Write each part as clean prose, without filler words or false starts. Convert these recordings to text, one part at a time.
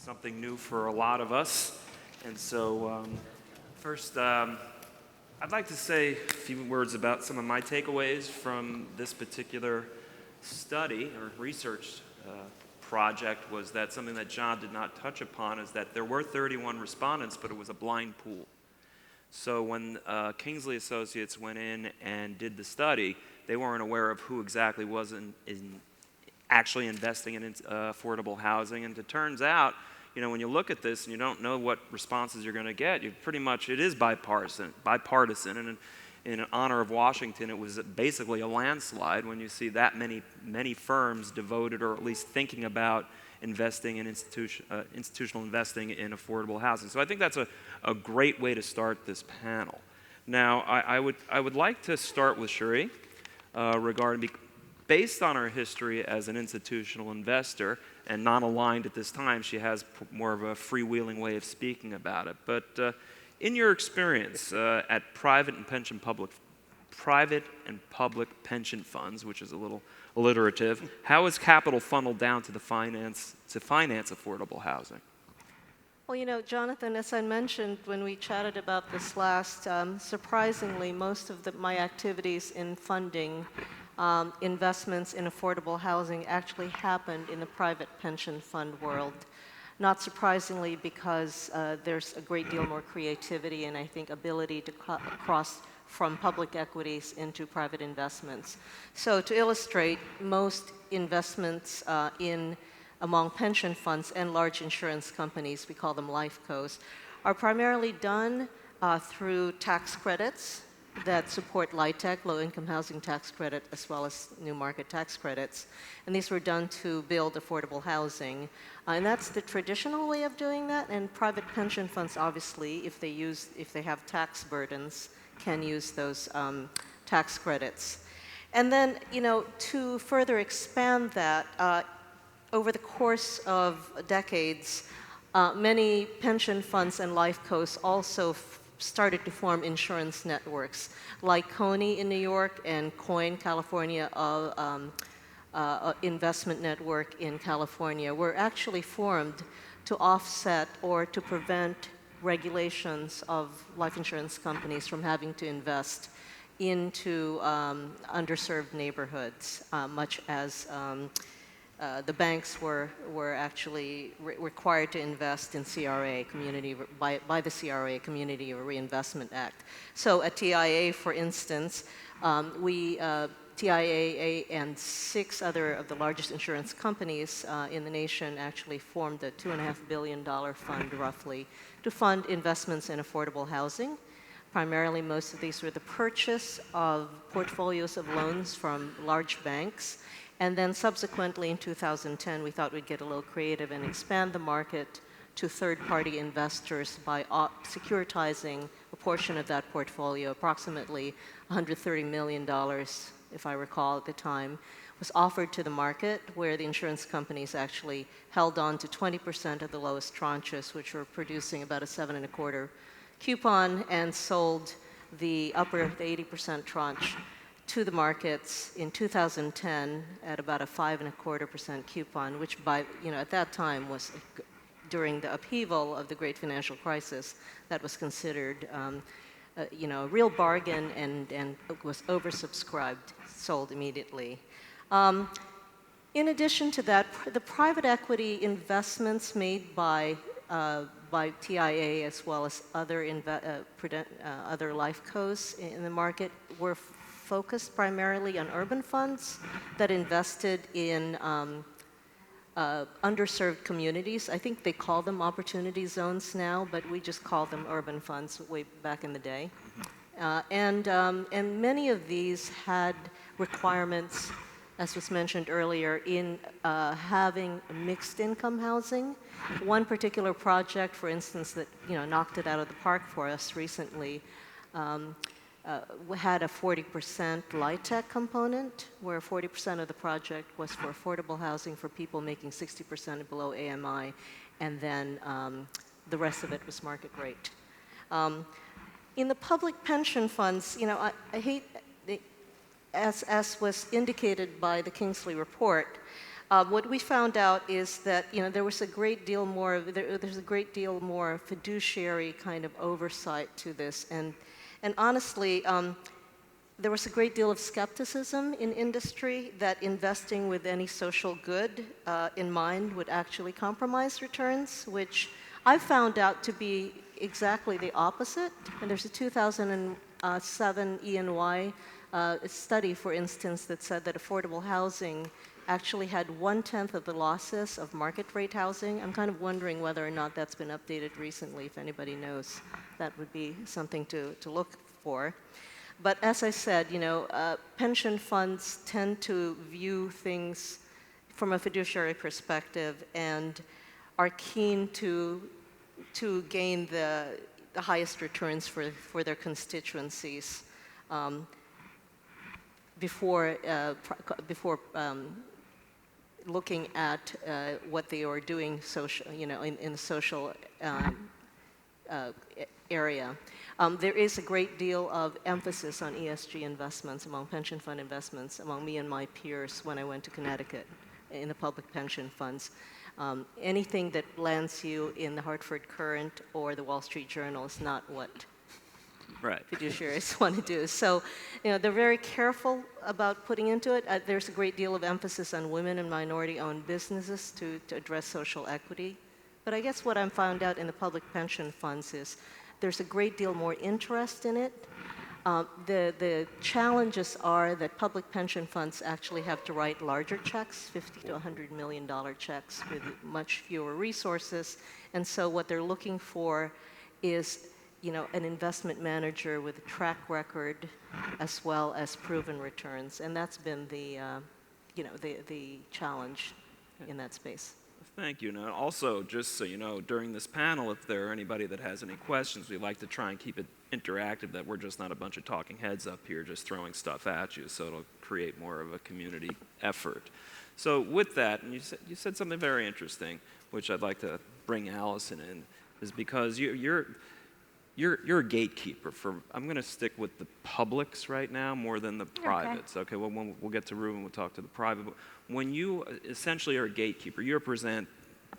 something new for a lot of us. And so first, I'd like to say a few words about some of my takeaways from this particular study or research project. Was that something that John did not touch upon, is that there were 31 respondents, but it was a blind pool. So when Kingsley Associates went in and did the study, they weren't aware of who exactly was actually investing in affordable housing. And it turns out, you know, when you look at this and you don't know what responses you're going to get, you pretty much, it is bipartisan. And in honor of Washington, it was basically a landslide when you see that many firms devoted, or at least thinking about investing in institutional investing in affordable housing. So I think that's a great way to start this panel. Now, I would like to start with Cherie regarding, based on her history as an institutional investor and not aligned at this time, she has more of a freewheeling way of speaking about it. But in your experience at private and public pension funds, which is a little alliterative, how is capital funneled down to finance affordable housing? Well, you know, Jonathan, as I mentioned when we chatted about this last, surprisingly, most of my activities in funding investments in affordable housing actually happened in the private pension fund world. Not surprisingly, because there's a great deal more creativity and I think ability to cross from public equities into private investments. So to illustrate, most investments among pension funds and large insurance companies, we call them life cos, are primarily done through tax credits that support LIHTC, low-income housing tax credit, as well as new market tax credits. And these were done to build affordable housing. And that's the traditional way of doing that. And private pension funds, obviously, if they have tax burdens, can use those tax credits. And then, you know, to further expand that, over the course of decades, many pension funds and life cos also started to form insurance networks, like Coney in New York and Coin, California, investment network in California, were actually formed to offset or to prevent regulations of life insurance companies from having to invest into underserved neighborhoods, much as the banks were actually required to invest in CRA, by the CRA, Community Reinvestment Act. So at TIAA, for instance, TIAA and 6 other of the largest insurance companies in the nation actually formed a $2.5 billion fund, roughly, to fund investments in affordable housing. Primarily, most of these were the purchase of portfolios of loans from large banks. And then subsequently in 2010, we thought we'd get a little creative and expand the market to third-party investors by securitizing a portion of that portfolio. Approximately $130 million, if I recall at the time, was offered to the market, where the insurance companies actually held on to 20% of the lowest tranches, which were producing about a 7.25 coupon, and sold the 80% tranche to the markets in 2010 at about a 5.25% coupon, which at that time was, during the upheaval of the great financial crisis, that was considered a real bargain and was oversubscribed, sold immediately. In addition to that, the private equity investments made by TIA as well as other life cos in the market were focused primarily on urban funds that invested in underserved communities. I think they call them opportunity zones now, but we just call them urban funds way back in the day. And many of these had requirements, as was mentioned earlier, in having mixed income housing. One particular project, for instance, that knocked it out of the park for us recently, had a 40% LIHTC component, where 40% of the project was for affordable housing for people making 60% below AMI, and then the rest of it was market rate. In the public pension funds, I hate, as was indicated by the Kingsley report, What we found out is that there was a great deal more. There's a great deal more fiduciary kind of oversight to this, and honestly, there was a great deal of skepticism in industry that investing with any social good in mind would actually compromise returns, which I found out to be exactly the opposite. And there's a 2007 E&Y study, for instance, that said that affordable housing actually had 1/10 of the losses of market rate housing. I'm kind of wondering whether or not that's been updated recently. If anybody knows, that would be something to look for. But as I said, pension funds tend to view things from a fiduciary perspective and are keen to gain the highest returns for their constituencies before looking at what they are doing social, in the social area. There is a great deal of emphasis on ESG investments among pension fund investments among me and my peers when I went to Connecticut in the public pension funds. Anything that lands you in the Hartford Courant or the Wall Street Journal is not what fiduciaries want to do. So, they're very careful about putting into it. There's a great deal of emphasis on women and minority-owned businesses to address social equity. But I guess what I found out in the public pension funds is there's a great deal more interest in it. The challenges are that public pension funds actually have to write larger checks, $50 to $100 million checks with much fewer resources. And so what they're looking for is an investment manager with a track record as well as proven returns. And that's been the challenge in that space. Thank you. Now, also, just so you know, during this panel, if there are anybody that has any questions, we like to try and keep it interactive, that we're just not a bunch of talking heads up here just throwing stuff at you, so it'll create more of a community effort. So with that, and you said something very interesting, which I'd like to bring Allison in, is because you're a gatekeeper for, I'm going to stick with the publics right now more than the privates. Okay, well, when we'll get to Ruben, we'll talk to the private. But when you essentially are a gatekeeper, you represent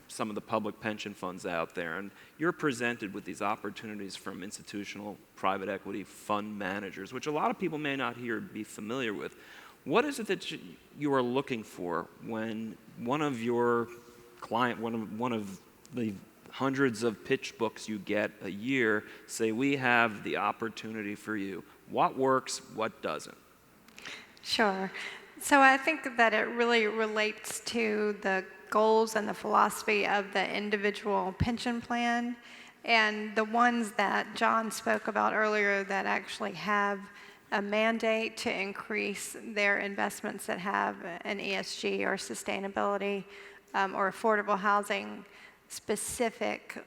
some of the public pension funds out there, and you're presented with these opportunities from institutional private equity fund managers, which a lot of people may not be familiar with. What is it that you are looking for when one of your one of the hundreds of pitch books you get a year say, we have the opportunity for you? What works, what doesn't? Sure. So I think that it really relates to the goals and the philosophy of the individual pension plan, and the ones that John spoke about earlier that actually have a mandate to increase their investments that have an ESG or sustainability or affordable housing specific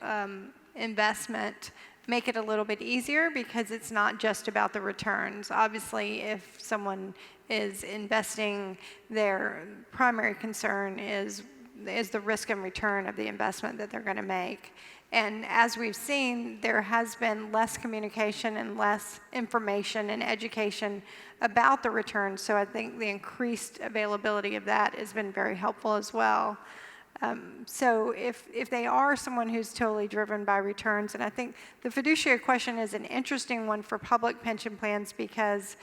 investment, make it a little bit easier because it's not just about the returns. Obviously, if someone is investing, their primary concern is the risk and return of the investment that they're going to make. And as we've seen, there has been less communication and less information and education about the returns. So I think the increased availability of that has been very helpful as well. So if they are someone who's totally driven by returns, and I think the fiduciary question is an interesting one for public pension plans because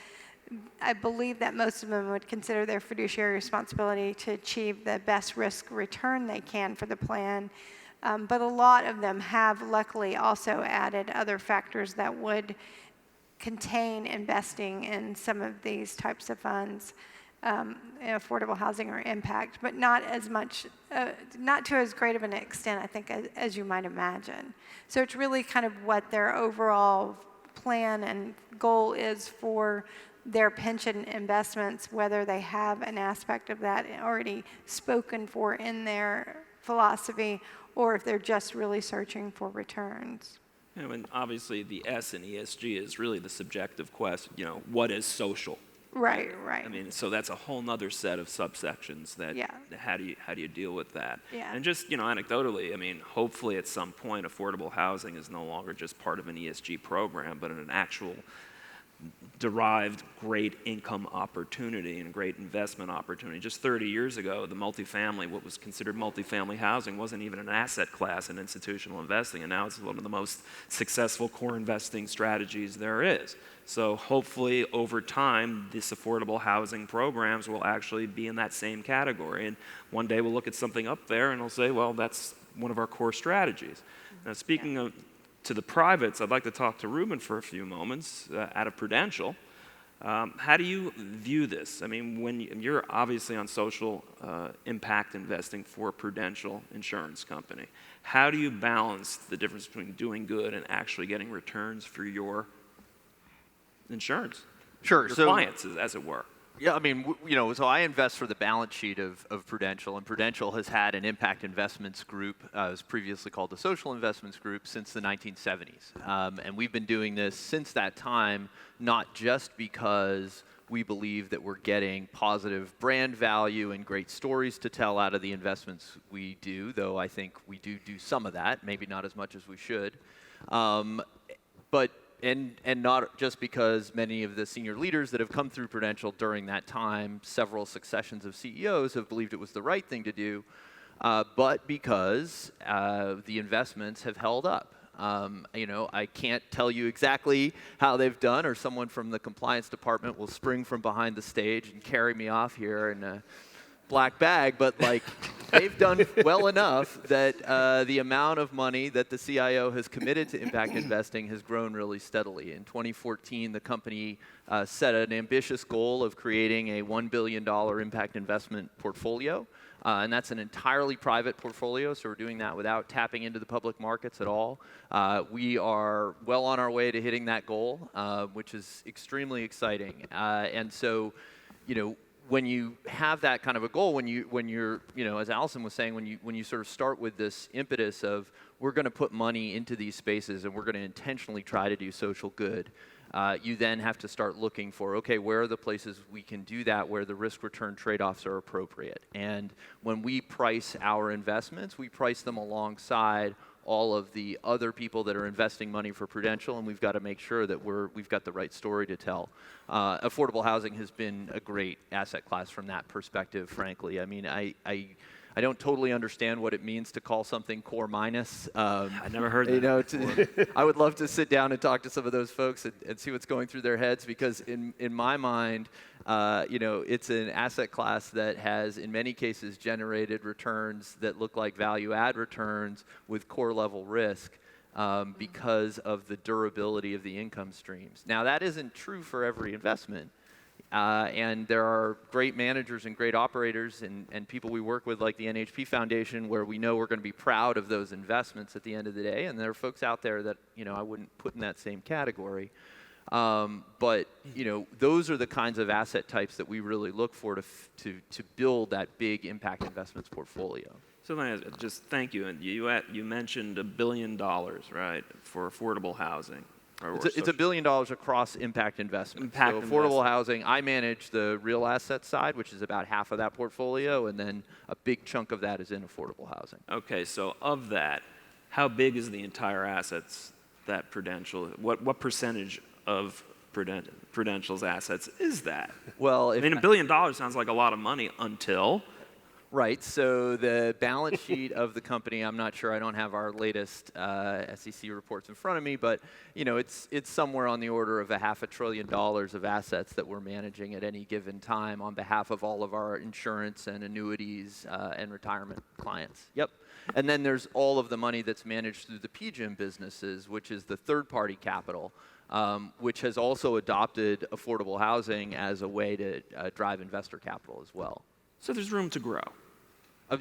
I believe that most of them would consider their fiduciary responsibility to achieve the best risk return they can for the plan. But a lot of them have luckily also added other factors that would contain investing in some of these types of funds. Affordable housing or impact, but not as much, not to as great of an extent, I think, as you might imagine. So it's really kind of what their overall plan and goal is for their pension investments, whether they have an aspect of that already spoken for in their philosophy, or if they're just really searching for returns. And obviously the S in ESG is really the subjective question, what is social? Right. I mean, so that's a whole nother set of subsections that, how do you deal with that? Yeah. And just, anecdotally, I mean, hopefully at some point affordable housing is no longer just part of an ESG program, but an actual derived great income opportunity and great investment opportunity. Just 30 years ago, the multifamily, what was considered multifamily housing, wasn't even an asset class in institutional investing, and now it's one of the most successful core investing strategies there is. So hopefully over time, this affordable housing programs will actually be in that same category. And one day we'll look at something up there and we'll say, well, that's one of our core strategies. Now, speaking of to the privates, I'd like to talk to Ruben for a few moments out of Prudential. How do you view this? I mean, when you're obviously on social impact investing for a Prudential insurance company, how do you balance the difference between doing good and actually getting returns for your insurance? Sure. Your So clients, as it were. yeah, I mean, so I invest for the balance sheet of Prudential, and Prudential has had an impact investments group, it was previously called the Social Investments Group, since the 1970s. And we've been doing this since that time, not just because we believe that we're getting positive brand value and great stories to tell out of the investments we do, though I think we do some of that, maybe not as much as we should. But not just because many of the senior leaders that have come through Prudential during that time, several successions of CEOs have believed it was the right thing to do, but because the investments have held up. I can't tell you exactly how they've done, or someone from the compliance department will spring from behind the stage and carry me off here in a black bag, but like they've done well enough that the amount of money that the CIO has committed to impact investing has grown really steadily. In 2014, the company set an ambitious goal of creating a $1 billion impact investment portfolio. And that's an entirely private portfolio, so we're doing that without tapping into the public markets at all. We are well on our way to hitting that goal, which is extremely exciting. And so, when you have that kind of a goal, when you're, as Allison was saying, when you sort of start with this impetus of we're going to put money into these spaces and we're going to intentionally try to do social good, you then have to start looking for, okay, where are the places we can do that, where the risk-return trade-offs are appropriate. And when we price our investments, we price them alongside all of the other people that are investing money for Prudential, and we've got to make sure that we've got the right story to tell. Affordable housing has been a great asset class from that perspective, frankly. I mean, I don't totally understand what it means to call something core minus. I never heard that. I would love to sit down and talk to some of those folks and see what's going through their heads, because in my mind, it's an asset class that has, in many cases, generated returns that look like value-add returns with core-level risk because of the durability of the income streams. Now, that isn't true for every investment. And there are great managers and great operators and people we work with, like the NHP Foundation, where we know we're going to be proud of those investments at the end of the day. And there are folks out there that I wouldn't put in that same category. But those are the kinds of asset types that we really look for to build that big impact investments portfolio. So let me just thank you. And you mentioned $1 billion, right, for affordable housing. It's $1 billion across impact investments. So affordable housing, I manage the real asset side, which is about half of that portfolio, and then a big chunk of that is in affordable housing. Okay, so of that, how big is the entire assets that Prudential, what percentage of Prudential's assets is that? Well, I mean, $1 billion sounds like a lot of money until... Right, so the balance sheet of the company, I'm not sure, I don't have our latest SEC reports in front of me, but it's somewhere on the order of $500 billion of assets that we're managing at any given time on behalf of all of our insurance and annuities and retirement clients. Yep. And then there's all of the money that's managed through the PGIM businesses, which is the third-party capital, which has also adopted affordable housing as a way to drive investor capital as well. So there's room to grow.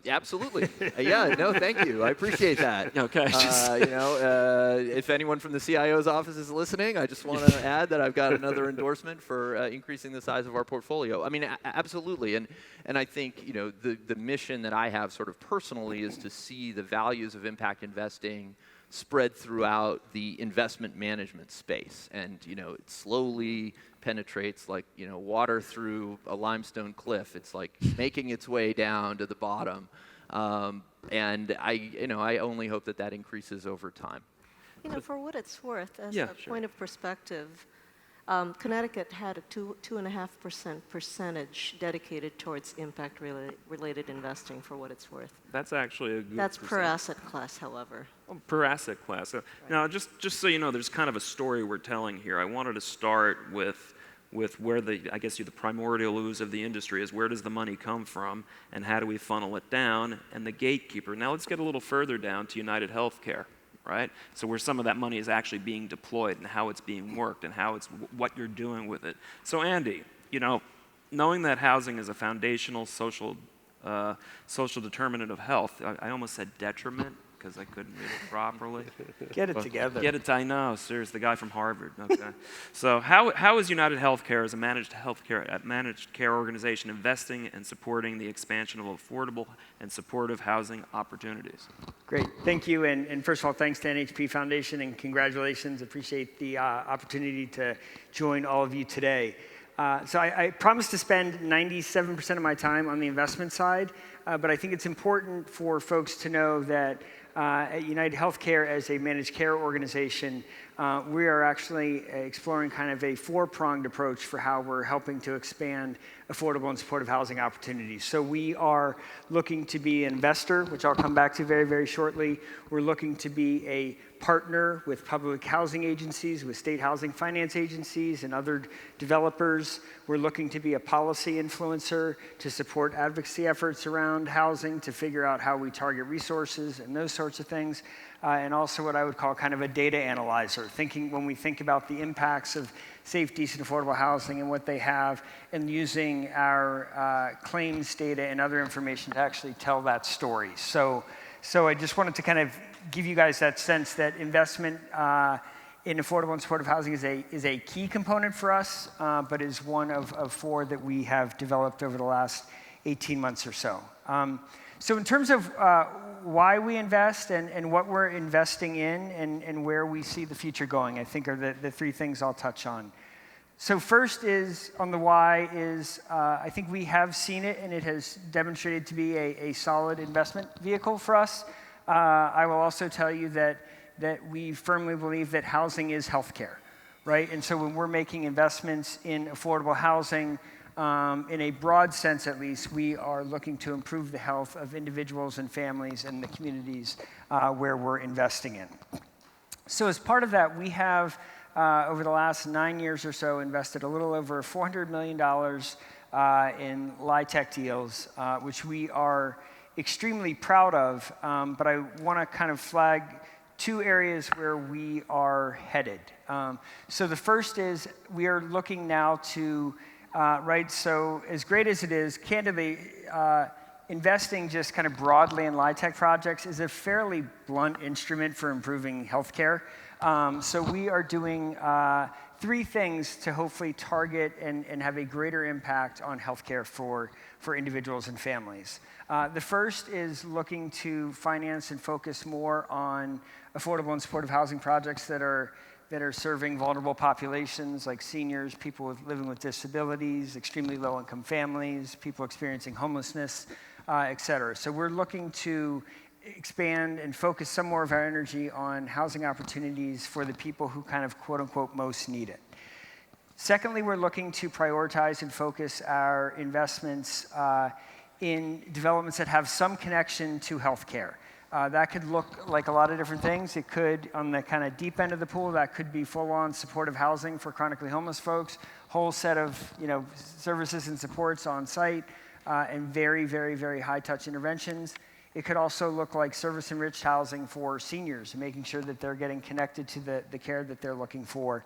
Absolutely. Yeah, no, thank you. I appreciate that. Okay. If anyone from the CIO's office is listening, I just want to add that I've got another endorsement for increasing the size of our portfolio. I mean, absolutely. And I think, the mission that I have sort of personally is to see the values of impact investing spread throughout the investment management space. And, it slowly penetrates like, water through a limestone cliff. It's like making its way down to the bottom. And I only hope that increases over time. For what it's worth, as Yeah, a point of perspective, Connecticut had a 2.5% percentage dedicated towards impact-related investing, for what it's worth. That's actually a good That's per percentage. asset class, however. Oh, per asset class. So, now, just so you know, there's kind of a story we're telling here. I wanted to start with where I guess the primordial ooze of the industry is. Where does the money come from, and how do we funnel it down? And the gatekeeper. Now let's get a little further down to United Healthcare, right? So where some of that money is actually being deployed, and how it's being worked, and what you're doing with it. So Andy, knowing that housing is a foundational social determinant of health, I almost said detriment, because I couldn't read it properly. Get it together. I know, seriously, the guy from Harvard. Okay. So how is United Healthcare, as a managed care organization, investing and supporting the expansion of affordable and supportive housing opportunities? Great, thank you, and first of all, thanks to NHP Foundation, and congratulations. Appreciate the opportunity to join all of you today. So I promised to spend 97% of my time on the investment side, but I think it's important for folks to know that at United Healthcare, as a managed care organization, we are actually exploring kind of a four-pronged approach for how we're helping to expand affordable and supportive housing opportunities. So we are looking to be an investor, which I'll come back to very, very shortly. We're looking to be a partner with public housing agencies, with state housing finance agencies and other developers. We're looking to be a policy influencer to support advocacy efforts around housing, to figure out how we target resources and those sorts of things. And also what I would call kind of a data analyzer, when we think about the impacts of safe, decent, affordable housing and what they have, and using our claims data and other information to actually tell that story. So I just wanted to kind of give you guys that sense that investment in affordable and supportive housing is a key component for us, but is one of four that we have developed over the last 18 months or so. So in terms of why we invest and what we're investing in and where we see the future going, I think are the three things I'll touch on. So first is, on the why, is I think we have seen it, and it has demonstrated to be a solid investment vehicle for us. I will also tell you that we firmly believe that housing is healthcare, right? And so when we're making investments in affordable housing, in a broad sense at least, we are looking to improve the health of individuals and families and the communities where we're investing in. So as part of that, we have, over the last 9 years or so, invested a little over $400 million in LIHTC deals, which we are extremely proud of, but I want to kind of flag two areas where we are headed. So the first is we are looking now to, so as great as it is, candidly, investing just kind of broadly in LIHTC projects is a fairly blunt instrument for improving healthcare. So we are doing three things to hopefully target and have a greater impact on healthcare for individuals and families. The first is looking to finance and focus more on affordable and supportive housing projects that are serving vulnerable populations like seniors, people living with disabilities, extremely low-income families, people experiencing homelessness, et cetera. So we're looking to expand and focus some more of our energy on housing opportunities for the people who kind of quote-unquote most need it. Secondly, we're looking to prioritize and focus our investments in developments that have some connection to healthcare. That could look like a lot of different things. It could, on the kind of deep end of the pool, that could be full-on supportive housing for chronically homeless folks, whole set of services and supports on site, and very, very, very high-touch interventions. It could also look like service-enriched housing for seniors, making sure that they're getting connected to the care that they're looking for.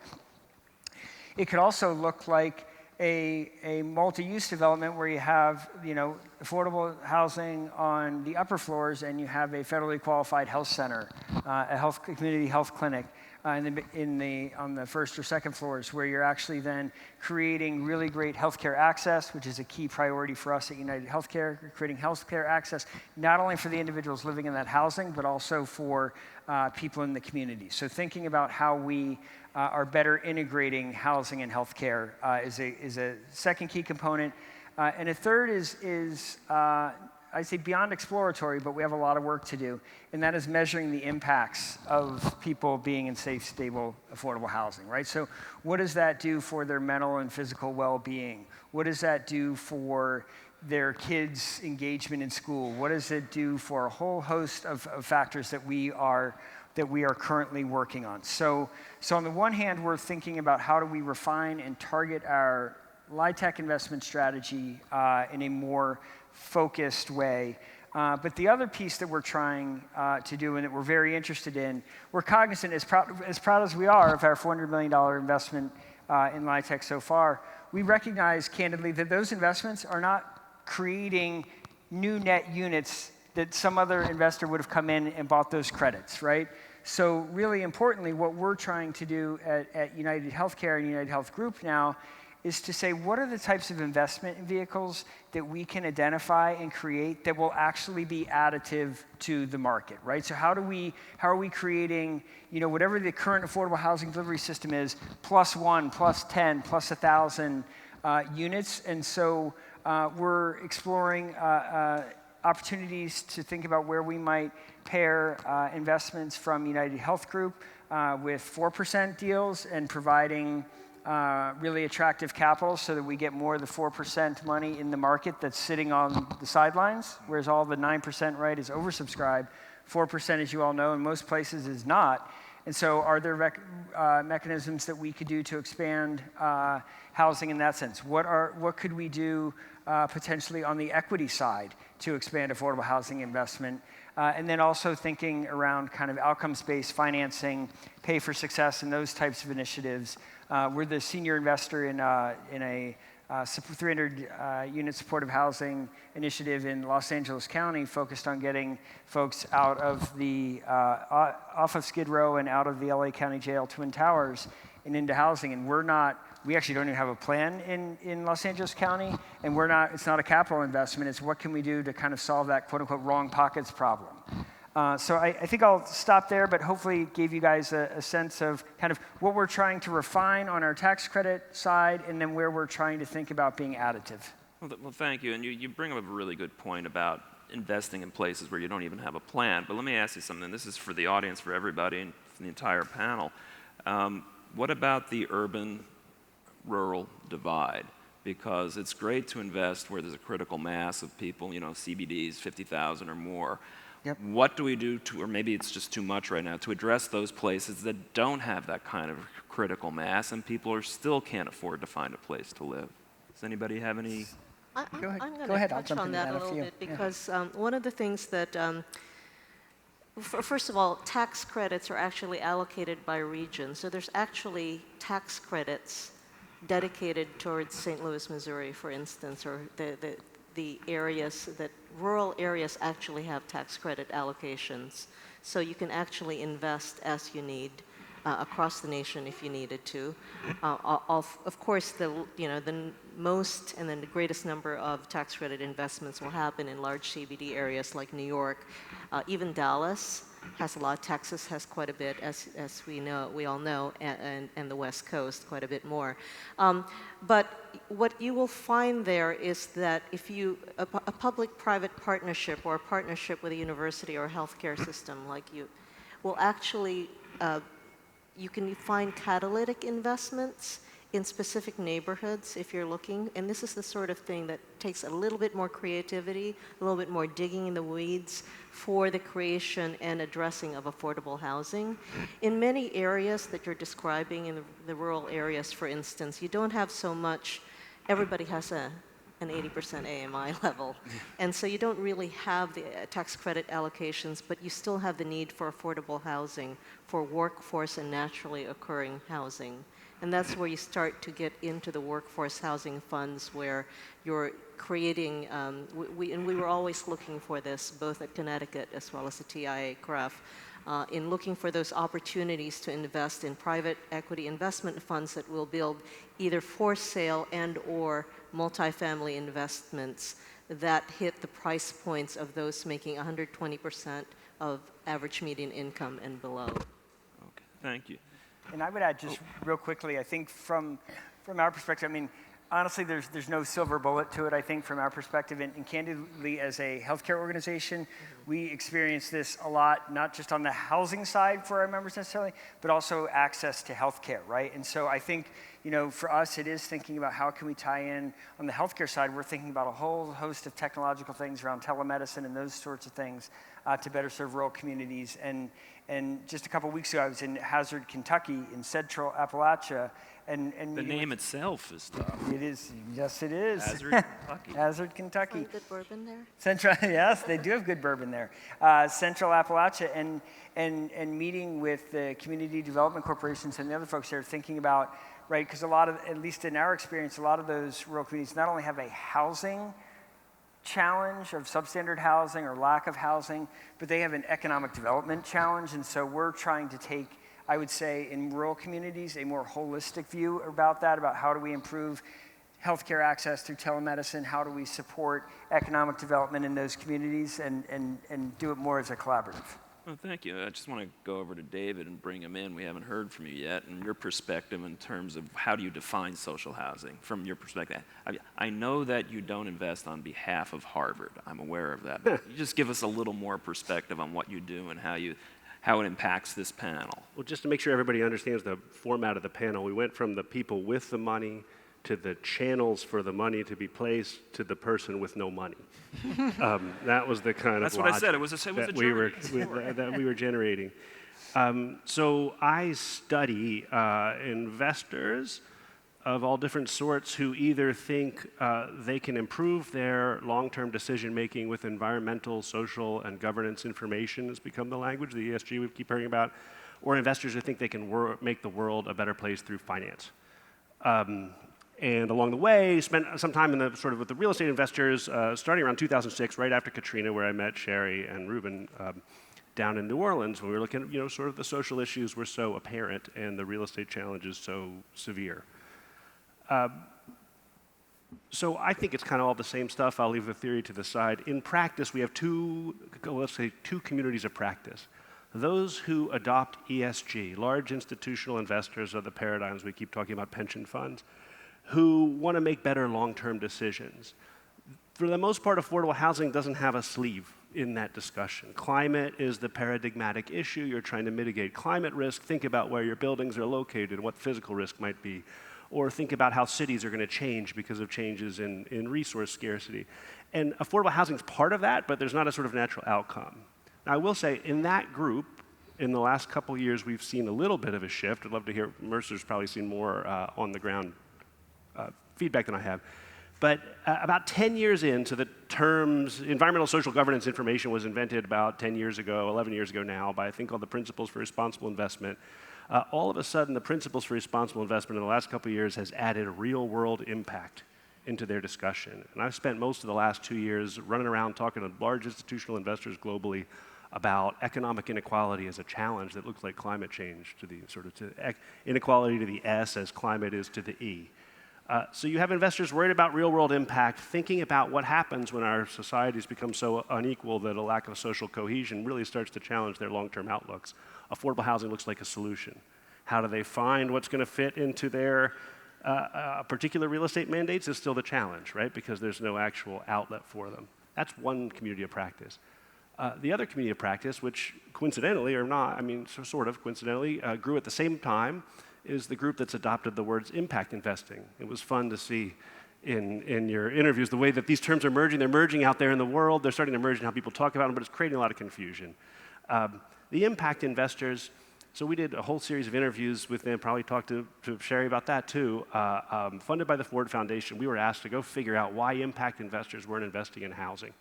It could also look like a multi-use development where you have affordable housing on the upper floors, and you have a federally qualified health center, a community health clinic on the first or second floors, where you're actually then creating really great healthcare access, which is a key priority for us at United Healthcare. We're creating healthcare access not only for the individuals living in that housing, but also for people in the community. So thinking about how we are better integrating housing and healthcare is a second key component. And a third is I say beyond exploratory, but we have a lot of work to do, and that is measuring the impacts of people being in safe, stable, affordable housing, right? So what does that do for their mental and physical well-being? What does that do for their kids' engagement in school? What does it do for a whole host of factors that we are currently working on? So on the one hand, we're thinking about how do we refine and target our LIHTC investment strategy in a more focused way. But the other piece that we're trying to do and that we're very interested in, we're cognizant, as proud as we are of our $400 million investment in LIHTC so far, we recognize candidly that those investments are not creating new net units that some other investor would have come in and bought those credits, right? So really importantly, what we're trying to do at United Healthcare and United Health Group now is to say, what are the types of investment vehicles that we can identify and create that will actually be additive to the market, right? So how are we creating, whatever the current affordable housing delivery system is, +1, +10, +1,000 units. And so we're exploring opportunities to think about where we might pair investments from United Health Group with 4% deals and providing really attractive capital so that we get more of the 4% money in the market that's sitting on the sidelines, whereas all the 9%, right, is oversubscribed. 4%, as you all know, in most places is not. And so are there mechanisms that we could do to expand housing in that sense? What could we do potentially on the equity side to expand affordable housing investment? And then also thinking around kind of outcomes-based financing, pay for success, and those types of initiatives. We're the senior investor in a 300-unit supportive housing initiative in Los Angeles County focused on getting folks out of off of Skid Row and out of the LA County Jail Twin Towers and into housing. And we actually don't even have a plan in Los Angeles County, and it's not a capital investment. It's what can we do to kind of solve that quote-unquote wrong pockets problem. So I think I'll stop there, but hopefully gave you guys a sense of kind of what we're trying to refine on our tax credit side and then where we're trying to think about being additive. Well, thank you. And you bring up a really good point about investing in places where you don't even have a plan. But let me ask you something. This is for the audience, for everybody, and for the entire panel. What about the urban-rural divide? Because it's great to invest where there's a critical mass of people, CBDs, 50,000 or more. Yep. What do we do or maybe it's just too much right now, to address those places that don't have that kind of critical mass and people still can't afford to find a place to live? Does anybody have any? I'm Go ahead. going Go ahead. to I'll touch jump on into that a that little after you. bit because one of the things that, first of all, tax credits are actually allocated by region. So there's actually tax credits dedicated towards St. Louis, Missouri, for instance, or the areas rural areas actually have tax credit allocations. So you can actually invest as you need across the nation if you needed to. Of course, the most and then the greatest number of tax credit investments will happen in large CBD areas like New York. Even Dallas has a lot. Texas has quite a bit, as we all know, and the West Coast quite a bit more. But what you will find there is that if a public-private partnership or a partnership with a university or a healthcare system will actually you can find catalytic investments in specific neighborhoods if you're looking, and this is the sort of thing that takes a little bit more creativity, a little bit more digging in the weeds for the creation and addressing of affordable housing. In many areas that you're describing, in the rural areas, for instance, you don't have so much, everybody has an 80% AMI level. And so you don't really have the tax credit allocations, but you still have the need for affordable housing for workforce and naturally occurring housing. And that's where you start to get into the workforce housing funds where you're creating, we were always looking for this, both at Connecticut as well as the TIA-CREF, in looking for those opportunities to invest in private equity investment funds that will build either for sale and or multifamily investments that hit the price points of those making 120% of average median income and below. Okay, thank you. And I would add just real quickly, I think from our perspective, I mean, honestly, there's no silver bullet to it, I think, from our perspective. And candidly, as a healthcare organization, we experience this a lot, not just on the housing side for our members necessarily, but also access to healthcare, right? And so I think, for us, it is thinking about how can we tie in on the healthcare side. We're thinking about a whole host of technological things around telemedicine and those sorts of things to better serve rural communities. And just a couple of weeks ago, I was in Hazard, Kentucky, in Central Appalachia, and The name itself is tough. it is, yes, it is. Hazard, Kentucky. Hazard, Kentucky. Find good bourbon there? Central, yes, they do have good bourbon there. Central Appalachia, and meeting with the community development corporations and the other folks there, thinking about, right, because a lot of, at least in our experience, a lot of those rural communities not only have a housing challenge of substandard housing or lack of housing, but they have an economic development challenge. And so we're trying to take, I would say, in rural communities, a more holistic view about that, about how do we improve healthcare access through telemedicine, how do we support economic development in those communities, and do it more as a collaborative. Well, thank you. I just want to go over to David and bring him in. We haven't heard from you yet, and your perspective in terms of how do you define social housing from your perspective. I know that you don't invest on behalf of Harvard. I'm aware of that. But you just give us a little more perspective on what you do and how it impacts this panel. Well, just to make sure everybody understands the format of the panel, we went from the people with the money to the channels for the money to be placed to the person with no money. That was the kind That's of what I said. logic It was a that journey. that we were generating. So I study investors of all different sorts who either think they can improve their long-term decision-making with environmental, social, and governance information has become the language, the ESG we keep hearing about, or investors who think they can make the world a better place through finance. And along the way, spent some time in the sort of with the real estate investors, starting around 2006, right after Katrina, where I met Sherry and Ruben down in New Orleans, when we were looking at, sort of the social issues were so apparent and the real estate challenges so severe. So I think it's kind of all the same stuff. I'll leave the theory to the side. In practice, we have two communities of practice. Those who adopt ESG, large institutional investors are the paradigms we keep talking about, pension funds, who want to make better long-term decisions. For the most part, affordable housing doesn't have a sleeve in that discussion. Climate is the paradigmatic issue. You're trying to mitigate climate risk. Think about where your buildings are located and what physical risk might be. Or think about how cities are going to change because of changes in resource scarcity. And affordable housing is part of that, but there's not a sort of natural outcome. Now, I will say, in that group, in the last couple of years, we've seen a little bit of a shift. I'd love to hear, Mercer's probably seen more on the ground feedback than I have. But about 10 years into the terms, environmental social governance information was invented about 10 years ago, 11 years ago now, by a thing called the Principles for Responsible Investment. All of a sudden, the Principles for Responsible Investment in the last couple of years has added real-world impact into their discussion. And I've spent most of the last 2 years running around talking to large institutional investors globally about economic inequality as a challenge that looks like climate change to the inequality to the S as climate is to the E. So you have investors worried about real-world impact, thinking about what happens when our societies become so unequal that a lack of social cohesion really starts to challenge their long-term outlooks. Affordable housing looks like a solution. How do they find what's going to fit into their particular real estate mandates is still the challenge, right? Because there's no actual outlet for them. That's one community of practice. The other community of practice, which coincidentally or not, I mean, sort of coincidentally, grew at the same time, is the group that's adopted the words impact investing. It was fun to see in your interviews the way that these terms are merging. They're merging out there in the world. They're starting to merge in how people talk about them, but it's creating a lot of confusion. The impact investors, so we did a whole series of interviews with them, probably talked to Sherry about that too, funded by the Ford Foundation. We were asked to go figure out why impact investors weren't investing in housing,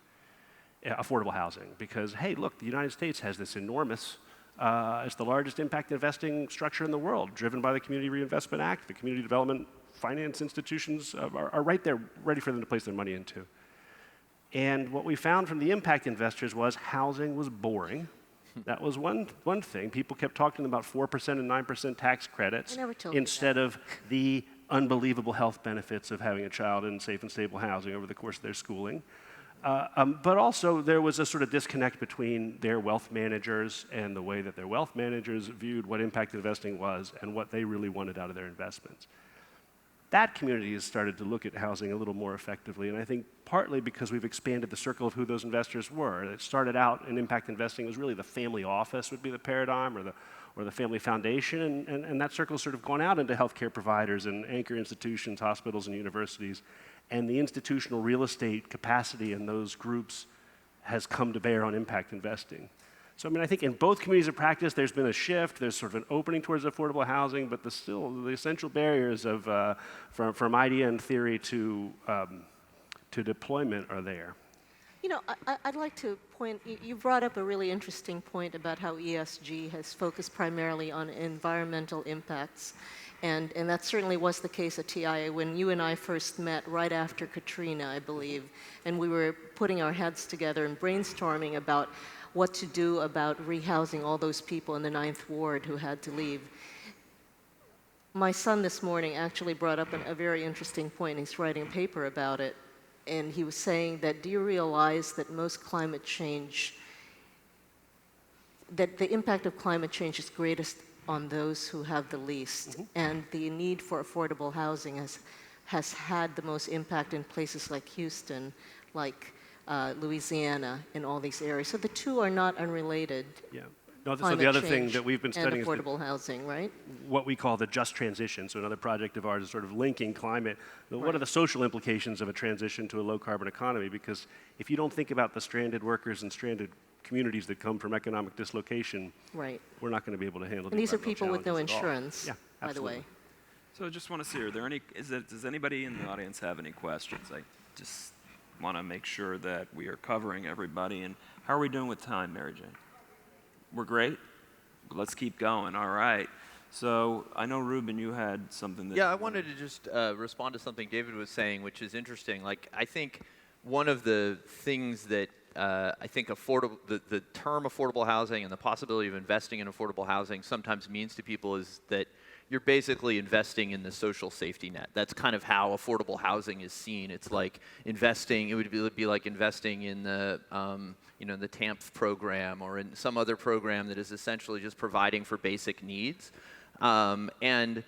affordable housing, because, hey, look, the United States has this enormous it's the largest impact investing structure in the world, driven by the Community Reinvestment Act. The community development finance institutions are right there, ready for them to place their money into. And what we found from the impact investors was housing was boring. That was one thing. People kept talking about 4% and 9% tax credits instead of the unbelievable health benefits of having a child in safe and stable housing over the course of their schooling. But also, there was a sort of disconnect between their wealth managers and the way that their wealth managers viewed what impact investing was and what they really wanted out of their investments. that community has started to look at housing a little more effectively, and I think partly because we've expanded the circle of who those investors were. It started out in impact investing, it was really the family office would be the paradigm, or the family foundation, and that circle's sort of gone out into healthcare providers and anchor institutions, hospitals and universities, and the institutional real estate capacity in those groups has come to bear on impact investing. So I mean, I think in both communities of practice, there's been a shift. There's sort of an opening towards affordable housing, but the essential barriers of from idea and theory to deployment are there. You know, I'd like to point, you brought up a really interesting point about how ESG has focused primarily on environmental impacts. And that certainly was the case at TIA when you and I first met right after Katrina, I believe. And we were putting our heads together and brainstorming about what to do about rehousing all those people in the 9th Ward who had to leave. My son this morning actually brought up a very interesting point. He's writing a paper about it. And he was saying that, do you realize that most climate change, that the impact of climate change is greatest on those who have the least, and the need for affordable housing has had the most impact in places like Houston, like Louisiana, in all these areas. So the two are not unrelated. Yeah. No, so the other thing that we've been and studying affordable housing, right? What we call the just transition. So another project of ours is sort of linking climate. What are the social implications of a transition to a low carbon economy? Because if you don't think about the stranded workers and stranded communities that come from economic dislocation, Right. we're not going to be able to handle. And these are people with no challenges at all. insurance, Yeah, by the way. So I just want to see, are there any, does anybody in the audience have any questions? I just want to make sure that we are covering everybody. And how are we doing with time, Mary Jane? We're great? Let's keep going. All right. So I know, Ruben, you had something that... Yeah, I wanted to just respond to something David was saying, which is interesting. Like, I think one of the things that I think the term affordable housing and the possibility of investing in affordable housing sometimes means to people is that you're basically investing in the social safety net. That's kind of how affordable housing is seen. It's like investing, it would be like investing in the, the TAMF program or in some other program that is essentially just providing for basic needs. And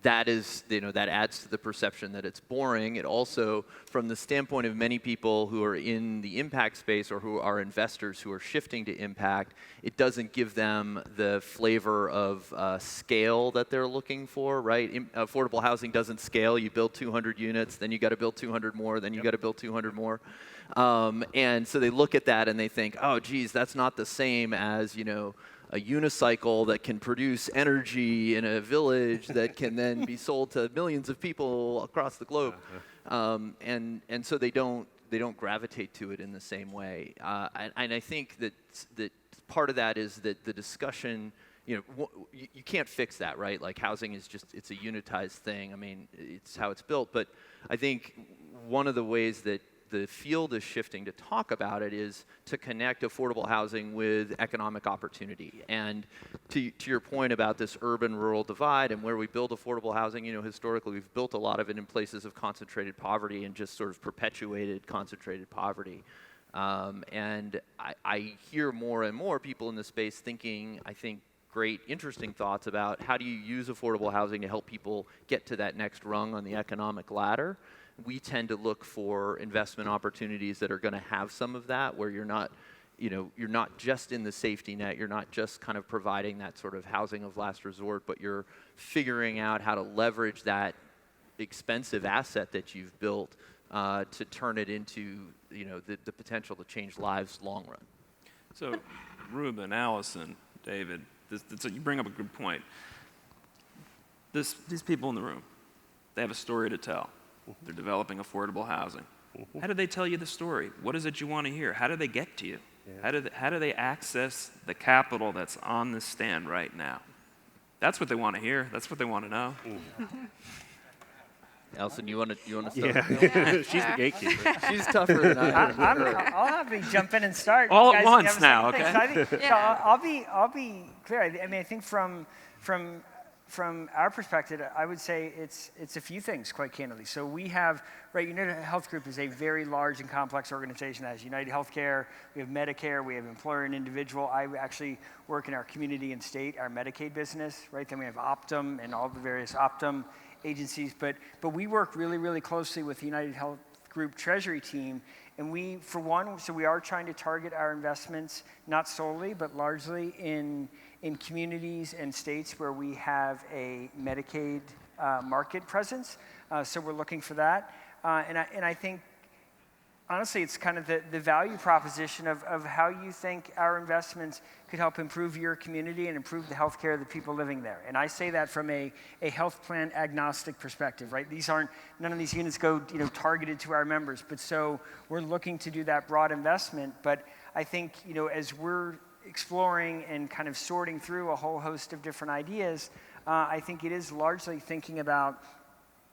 that is, that adds to the perception that it's boring. It also, from the standpoint of many people who are in the impact space or who are investors who are shifting to impact, it doesn't give them the flavor of scale that they're looking for, right? Affordable housing doesn't scale. You build 200 units, then you got to build 200 more, then you got to build 200 more. And so they look at that and they think, oh, geez, that's not the same as, a unicycle that can produce energy in a village that can then be sold to millions of people across the globe. And so they don't gravitate to it in the same way. And I think that part of that is that the discussion, you can't fix that, right? Like housing is it's a unitized thing. I mean, it's how it's built. But I think one of the ways that the field is shifting to talk about it is to connect affordable housing with economic opportunity. And to your point about this urban-rural divide and where we build affordable housing, historically we've built a lot of it in places of concentrated poverty and just sort of perpetuated concentrated poverty. And I hear more and more people in the space thinking, I think, great, interesting thoughts about how do you use affordable housing to help people get to that next rung on the economic ladder. We tend to look for investment opportunities that are going to have some of that, where you're not just in the safety net, you're not just kind of providing that sort of housing of last resort, but you're figuring out how to leverage that expensive asset that you've built to turn it into, the potential to change lives long run. So, Ruben, Allison, David, you bring up a good point. These people in the room, they have a story to tell. They're developing affordable housing. How do they tell you the story? What is it you want to hear? How do they get to you? Yeah. How do they access the capital that's on this stand right now? That's what they want to hear. That's what they want to know. Allison, you want to start? Yeah. She's the gatekeeper. She's tougher than I am. I'll happily jump in and start. All Guys, at once now, okay? So I'll be clear. I mean, I think from our perspective, I would say it's a few things, quite candidly. So we have, right, United Health Group is a very large and complex organization that has United Healthcare, we have Medicare, we have employer and individual. I actually work in our community and state, our Medicaid business, right? Then we have Optum and all the various Optum agencies, but we work really, really closely with the United Health Group Treasury team. And we, for one, so we are trying to target our investments not solely, but largely in communities and states where we have a Medicaid market presence. So we're looking for that. And I think, honestly, it's kind of the value proposition of how you think our investments could help improve your community and improve the health care of the people living there. And I say that from a health plan agnostic perspective, right? None of these units go, targeted to our members. But so we're looking to do that broad investment. But I think, as we're exploring and kind of sorting through a whole host of different ideas, I think it is largely thinking about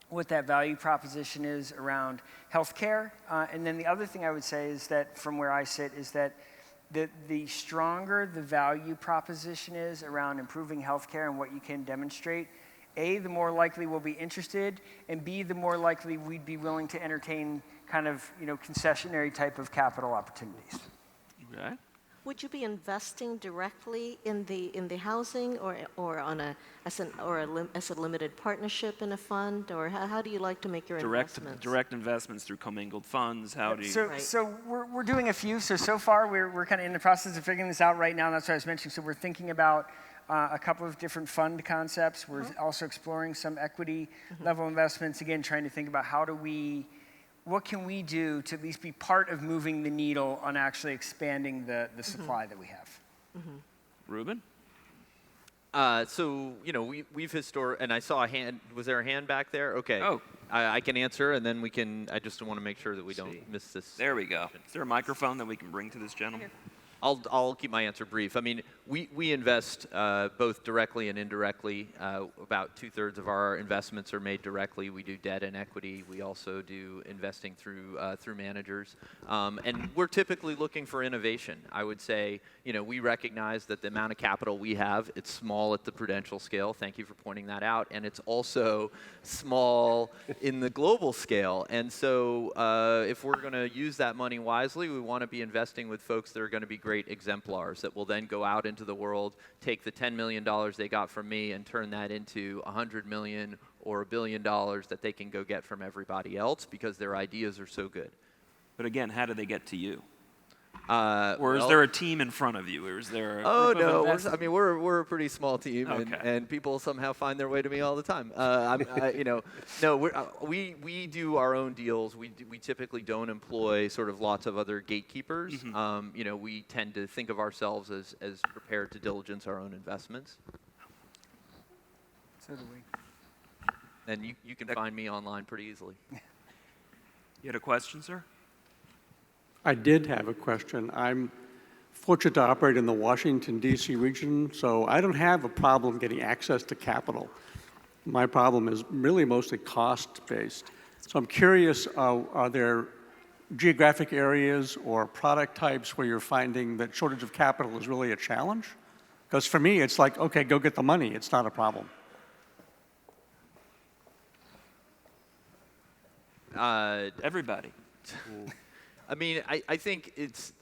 what that value proposition is around healthcare. And then the other thing I would say is that from where I sit is that the stronger the value proposition is around improving healthcare and what you can demonstrate, A, the more likely we'll be interested, and B, the more likely we'd be willing to entertain kind of, concessionary type of capital opportunities. Okay. Would you be investing directly in the housing, or as a limited partnership in a fund, or how do you like to make your investments? Direct investments through commingled funds. How do you? So we're doing a few. So far we're kind of in the process of figuring this out right now. That's what I was mentioning. So we're thinking about a couple of different fund concepts. We're also exploring some equity level investments. Again, trying to think about what can we do to at least be part of moving the needle on actually expanding the supply that we have. Ruben? So, we've and I saw a hand. Was there a hand back there? Okay. Oh. I can answer, and then I just want to make sure that we don't miss this. There we go. Is there a microphone that we can bring to this gentleman? I'll keep my answer brief. I mean, we invest both directly and indirectly. About 2/3 of our investments are made directly. We do debt and equity. We also do investing through managers. And we're typically looking for innovation. I would say, we recognize that the amount of capital we have, it's small at the Prudential scale. Thank you for pointing that out. And it's also small in the global scale. And so if we're going to use that money wisely, we want to be investing with folks that are going to be great exemplars that will then go out into the world, take the $10 million they got from me and turn that into $100 million or $1 billion that they can go get from everybody else because their ideas are so good. But again, how do they get to you? Or is there a team in front of you? Or is there a Oh, group of no. investors? We're a pretty small team, Okay. and people somehow find their way to me all the time. We do our own deals. We typically don't employ sort of lots of other gatekeepers. We tend to think of ourselves as prepared to diligence our own investments. So do we. And you can find me online pretty easily. You had a question, sir? I did have a question. I'm fortunate to operate in the Washington, D.C. region, so I don't have a problem getting access to capital. My problem is really mostly cost-based. So I'm curious, are there geographic areas or product types where you're finding that shortage of capital is really a challenge? Because for me, it's like, okay, go get the money. It's not a problem. Everybody. I mean, I think it's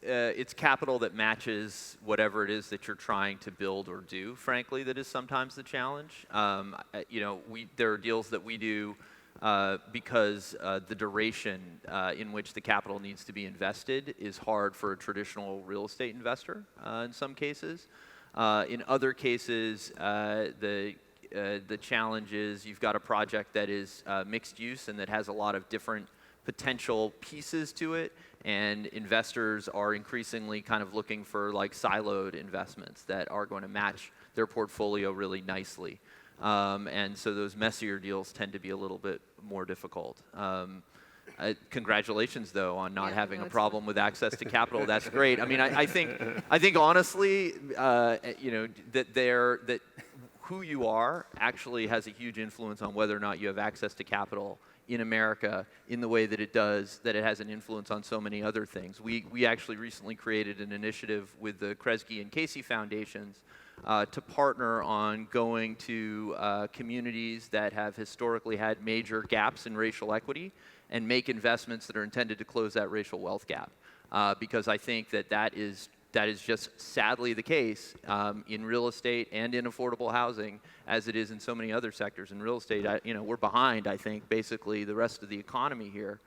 capital that matches whatever it is that you're trying to build or do, frankly, that is sometimes the challenge. There are deals that we do because the duration in which the capital needs to be invested is hard for a traditional real estate investor in some cases. In other cases, the challenge is you've got a project that is mixed use and that has a lot of different potential pieces to it, and investors are increasingly kind of looking for like siloed investments that are going to match their portfolio really nicely. And so those messier deals tend to be a little bit more difficult. Congratulations, though, on not having a problem with access to capital. That's great. I mean, I think honestly, that who you are actually has a huge influence on whether or not you have access to capital in America in the way that it does, that it has an influence on so many other things. We actually recently created an initiative with the Kresge and Casey Foundations to partner on going to communities that have historically had major gaps in racial equity and make investments that are intended to close that racial wealth gap. Because I think that is that is just sadly the case in real estate and in affordable housing, as it is in so many other sectors. In real estate, we're behind, I think, basically the rest of the economy here.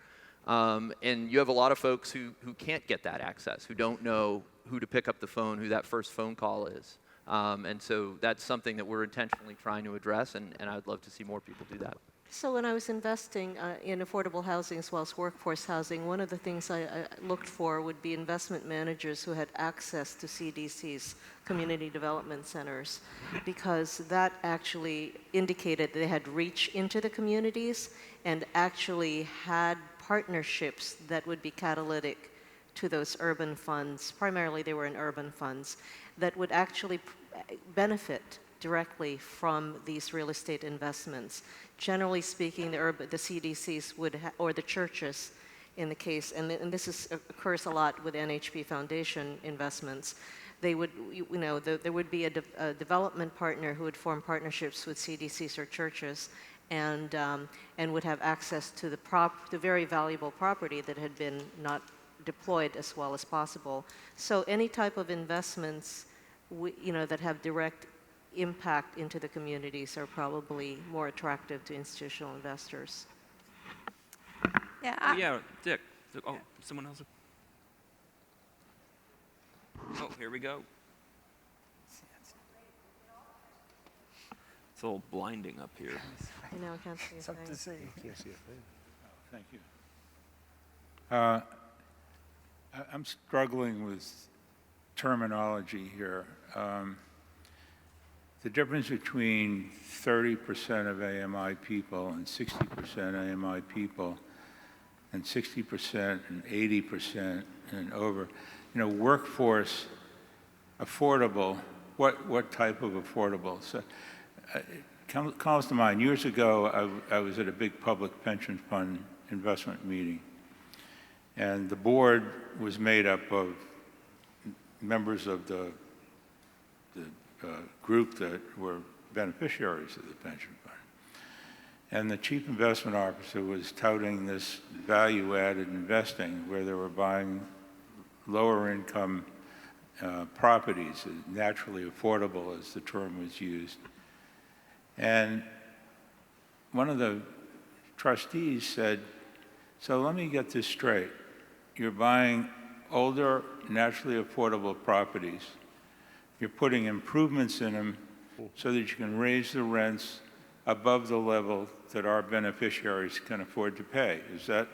And you have a lot of folks who can't get that access, who don't know who to pick up the phone, who that first phone call is. And so that's something that we're intentionally trying to address, and I'd love to see more people do that. So when I was investing in affordable housing as well as workforce housing, one of the things I looked for would be investment managers who had access to CDC's, community development centers, because that actually indicated they had reach into the communities and actually had partnerships that would be catalytic to those urban funds. Primarily they were in urban funds that would actually benefit directly from these real estate investments. Generally speaking, the CDCs would, or the churches in the case, and this occurs a lot with NHP Foundation investments, they would, there would be a development partner who would form partnerships with CDCs or churches and would have access to the very valuable property that had been not deployed as well as possible. So any type of investments that have direct impact into the communities are probably more attractive to institutional investors. Yeah, Yeah, Dick. Oh, someone else? Oh, here we go. It's all blinding up here. I know, I can't see a It's up to thing. see. Can't see a thing. Thank you. I'm struggling with terminology here. The difference between 30% of AMI people and 60% AMI people and 60% and 80% and over, workforce, affordable, what type of affordable? So, it comes to mind, years ago, I was at a big public pension fund investment meeting, and the board was made up of members of the group that were beneficiaries of the pension fund. And the chief investment officer was touting this value-added investing where they were buying lower income properties, naturally affordable as the term was used. And one of the trustees said, so let me get this straight. You're buying older, naturally affordable properties. You're putting improvements in them so that you can raise the rents above the level that our beneficiaries can afford to pay. Is that?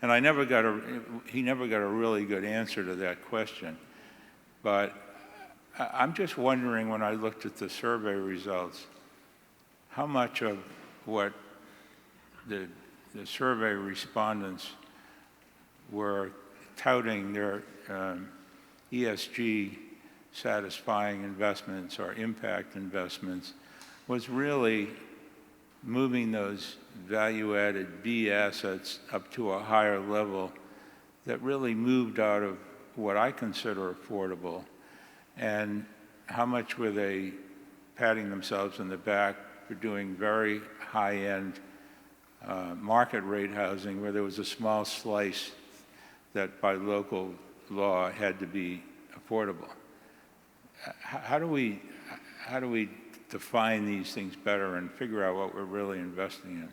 And he never got a really good answer to that question. But I'm just wondering, when I looked at the survey results, how much of what the survey respondents were touting their ESG satisfying investments or impact investments was really moving those value-added B assets up to a higher level that really moved out of what I consider affordable, and how much were they patting themselves on the back for doing very high-end market rate housing where there was a small slice that by local law had to be affordable. How do we define these things better and figure out what we're really investing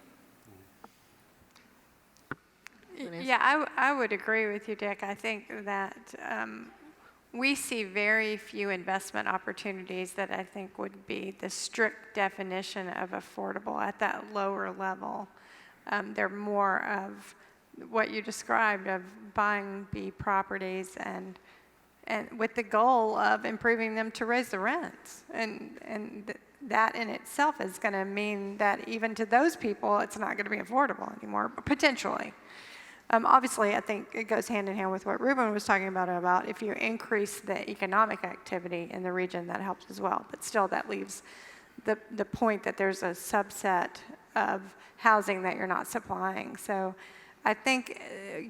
in? Yeah, I would agree with you, Dick. I think that we see very few investment opportunities that I think would be the strict definition of affordable at that lower level. They're more of what you described, of buying B properties and with the goal of improving them to raise the rents. And that in itself is going to mean that even to those people, it's not going to be affordable anymore, potentially. Obviously, I think it goes hand in hand with what Ruben was talking about if you increase the economic activity in the region, that helps as well. But still, that leaves the point that there's a subset of housing that you're not supplying. So I think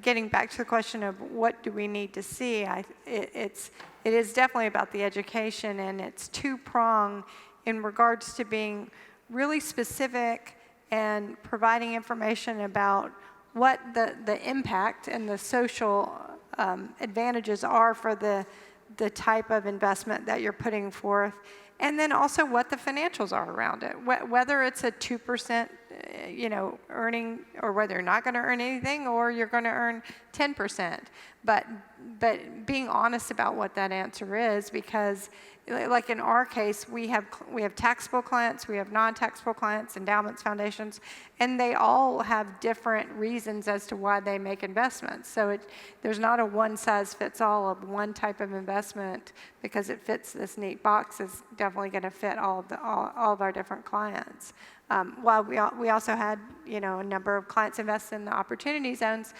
getting back to the question of what do we need to see, it is definitely about the education, and it's two-pronged in regards to being really specific and providing information about what the impact and the social advantages are for the the type of investment that you're putting forth, and then also what the financials are around it. Whether it's a 2%, earning, or whether you're not going to earn anything, or you're going to earn 10%. But being honest about what that answer is, because like in our case, we have taxable clients, we have non-taxable clients, endowments, foundations, and they all have different reasons as to why they make investments. So there's not a one-size-fits-all of one type of investment because it fits this neat box is definitely going to fit all of our different clients. While we also had a number of clients invest in the opportunity zones,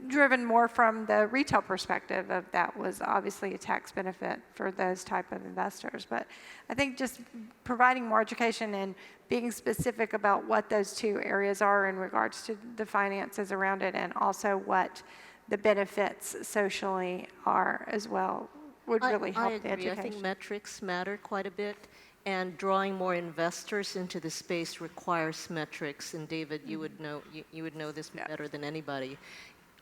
driven more from the retail perspective of that was obviously a tax benefit for those type of investors. But I think just providing more education and being specific about what those two areas are in regards to the finances around it, and also what the benefits socially are as well, would really help the education. I think metrics matter quite a bit, and drawing more investors into the space requires metrics. And David, you would know this better than anybody.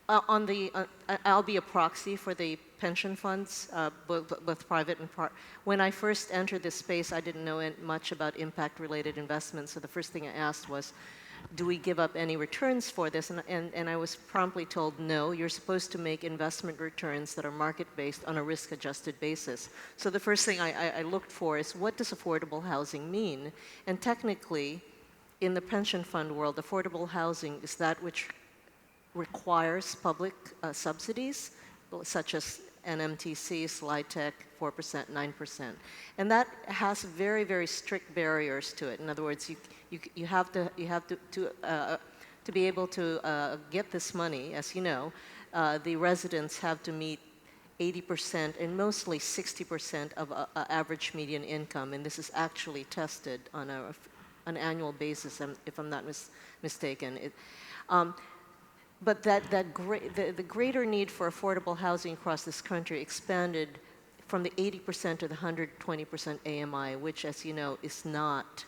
I'll be a proxy for the pension funds, both private and When I first entered this space, I didn't know much about impact-related investments. So the first thing I asked was, do we give up any returns for this? And I was promptly told, no, you're supposed to make investment returns that are market-based on a risk-adjusted basis. So the first thing I looked for is, what does affordable housing mean? And technically, in the pension fund world, affordable housing is that which requires public subsidies, such as NMTC, SLITEC, 4%, 9%. And that has very, very strict barriers to it. In other words, you have to be able to get this money, as you know, the residents have to meet 80% and mostly 60% of average median income, and this is actually tested on an annual basis, if I'm not mistaken. But the greater need for affordable housing across this country expanded from the 80% to the 120% AMI, which, as you know, is not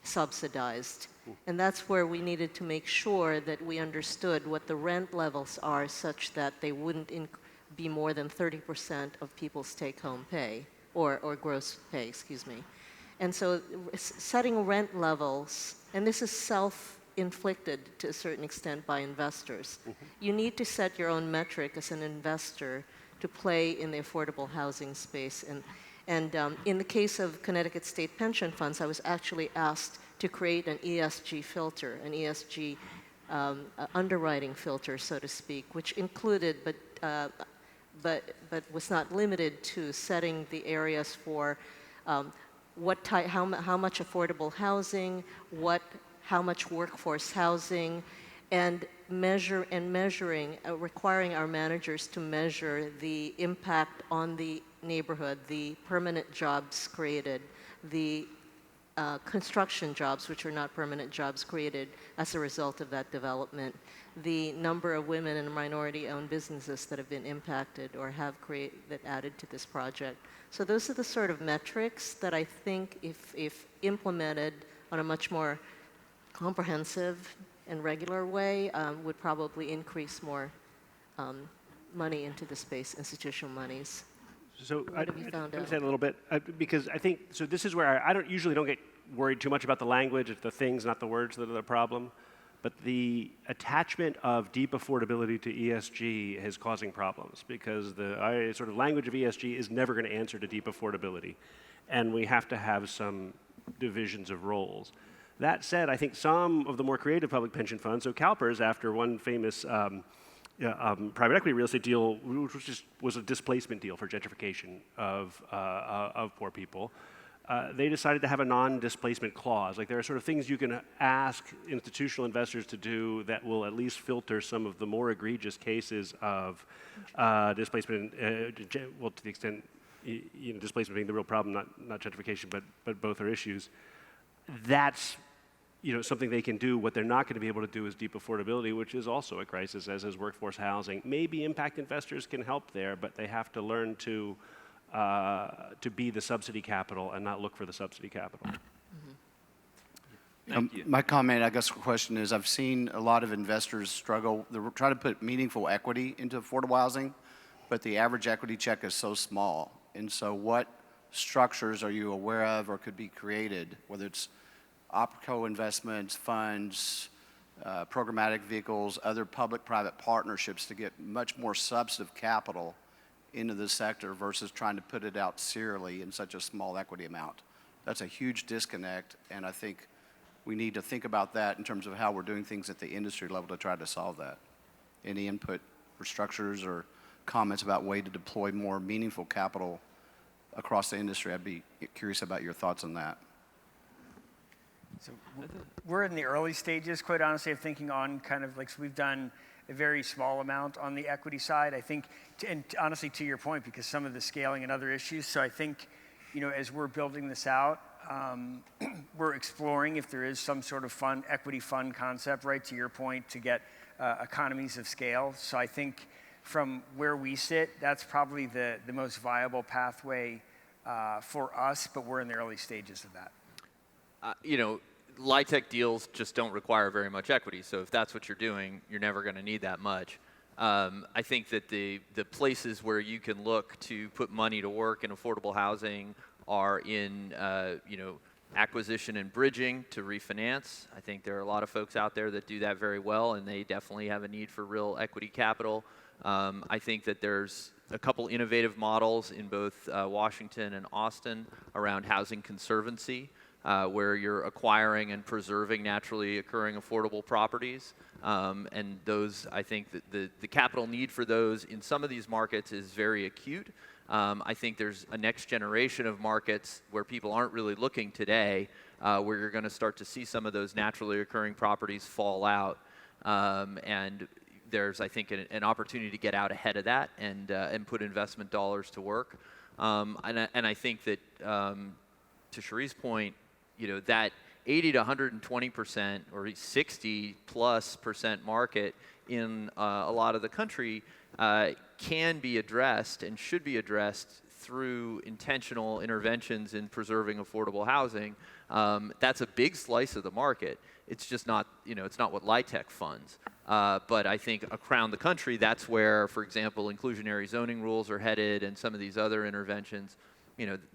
subsidized. And that's where we needed to make sure that we understood what the rent levels are, such that they wouldn't be more than 30% of people's take-home pay, or gross pay, excuse me. And so setting rent levels, and this is self-inflicted to a certain extent by investors. You need to set your own metric as an investor to play in the affordable housing space. And in the case of Connecticut State Pension Funds, I was actually asked to create an ESG filter, an ESG underwriting filter, so to speak, which included, but was not limited to, setting the areas for how much affordable housing, how much workforce housing, and requiring our managers to measure the impact on the neighborhood, the permanent jobs created, the construction jobs, which are not permanent jobs created as a result of that development, the number of women and minority-owned businesses that have been impacted or have added to this project. So those are the sort of metrics that I think, if implemented on a much more comprehensive and regular way, would probably increase more money into the space, institutional monies. So What have you found out? say a little bit, because I think, so this is where I usually don't get worried too much about the language. It's the things, not the words, that are the problem. But the attachment of deep affordability to ESG is causing problems, because the sort of language of ESG is never going to answer to deep affordability. And we have to have some divisions of roles. That said, I think some of the more creative public pension funds, so CalPERS, after one famous private equity real estate deal, which was a displacement deal for gentrification of poor people, they decided to have a non-displacement clause. Like, there are sort of things you can ask institutional investors to do that will at least filter some of the more egregious cases of displacement, well, to the extent, displacement being the real problem, not gentrification, but both are issues. That's something they can do. What they're not going to be able to do is deep affordability, which is also a crisis, as is workforce housing. Maybe impact investors can help there, but they have to learn to be the subsidy capital and not look for the subsidy capital. Thank you. My comment, I guess, question is, I've seen a lot of investors struggle. They're trying to put meaningful equity into affordable housing, but the average equity check is so small. And so what structures are you aware of or could be created, whether it's OPCO investments, funds, programmatic vehicles, other public-private partnerships to get much more substantive capital into the sector versus trying to put it out serially in such a small equity amount. That's a huge disconnect, and I think we need to think about that in terms of how we're doing things at the industry level to try to solve that. Any input or structures or comments about way to deploy more meaningful capital across the industry? I'd be curious about your thoughts on that. So we're in the early stages, quite honestly, of thinking on kind of like, so we've done a very small amount on the equity side, I think, and honestly to your point, because some of the scaling and other issues. So I think, as we're building this out, we're exploring if there is some sort of equity fund concept, right, to your point, to get economies of scale. So I think from where we sit, that's probably the most viable pathway for us, but we're in the early stages of that. LIHTC deals just don't require very much equity. So if that's what you're doing, you're never going to need that much. I think that the places where you can look to put money to work in affordable housing are in acquisition and bridging to refinance. I think there are a lot of folks out there that do that very well, and they definitely have a need for real equity capital. I think that there's a couple innovative models in both Washington and Austin around housing conservancy, where you're acquiring and preserving naturally occurring affordable properties. And those, I think that the capital need for those in some of these markets is very acute. I think there's a next generation of markets where people aren't really looking today, where you're going to start to see some of those naturally occurring properties fall out. And there's, I think, an opportunity to get out ahead of that and put investment dollars to work. And I think that, to Cherie's point, that 80 to 120% or 60+% market in a lot of the country can be addressed and should be addressed through intentional interventions in preserving affordable housing. That's a big slice of the market. It's just not, it's not what LIHTC funds. But I think around the country, that's where, for example, inclusionary zoning rules are headed and some of these other interventions.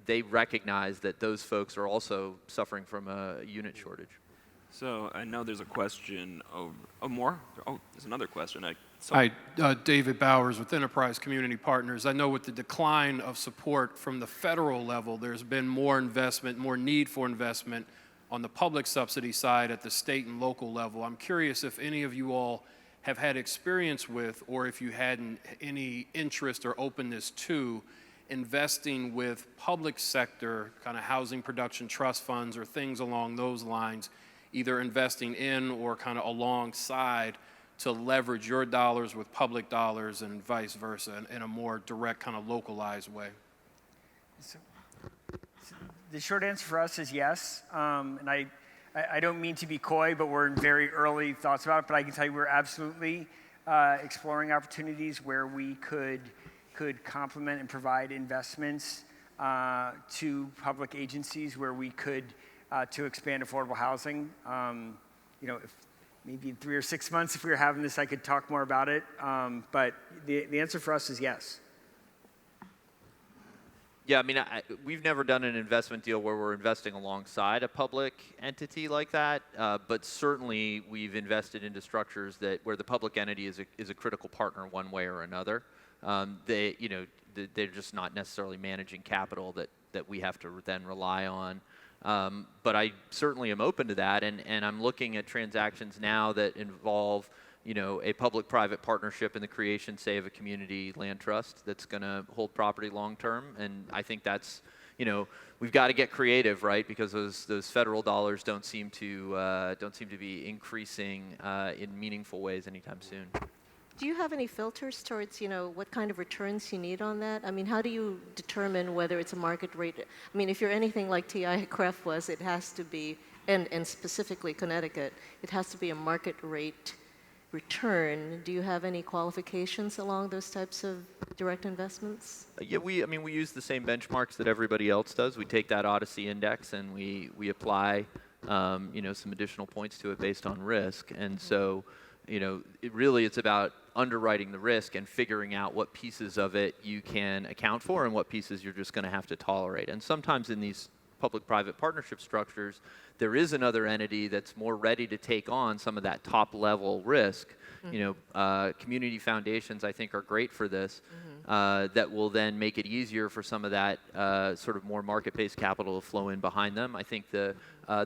They recognize that those folks are also suffering from a unit shortage. So I know there's a question more? Oh, there's another question. Hi, David Bowers with Enterprise Community Partners. I know with the decline of support from the federal level, there's been more investment, more need for investment on the public subsidy side at the state and local level. I'm curious if any of you all have had experience with, or if you had any interest or openness to, investing with public sector kind of housing production trust funds or things along those lines, either investing in or kind of alongside to leverage your dollars with public dollars and vice versa in a more direct kind of localized way? So the short answer for us is yes. And I don't mean to be coy, but we're in very early thoughts about it. But I can tell you we're absolutely exploring opportunities where we could complement and provide investments to public agencies where we could to expand affordable housing. If maybe in 3 or 6 months, if we were having this, I could talk more about it. But the answer for us is yes. Yeah, I mean, we've never done an investment deal where we're investing alongside a public entity like that, but certainly we've invested into structures where the public entity is a critical partner one way or another. They're just not necessarily managing capital that we have to then rely on. But I certainly am open to that, and I'm looking at transactions now that involve a public-private partnership in the creation, say, of a community land trust that's going to hold property long-term. And I think that's, we've got to get creative, right? Because those federal dollars don't seem to be increasing in meaningful ways anytime soon. Do you have any filters towards, what kind of returns you need on that? I mean, how do you determine whether it's a market rate? I mean, if you're anything like TICREF was, it has to be, and specifically Connecticut, it has to be a market rate return. Do you have any qualifications along those types of direct investments? Yeah, we use the same benchmarks that everybody else does. We take that Odyssey index and we apply, some additional points to it based on risk. And so, it's about underwriting the risk and figuring out what pieces of it you can account for and what pieces you're just going to have to tolerate. And sometimes in these public-private partnership structures, there is another entity that's more ready to take on some of that top-level risk. You know, community foundations, I think, are great for this. That will then make it easier for some of that sort of more market-based capital to flow in behind them. I think the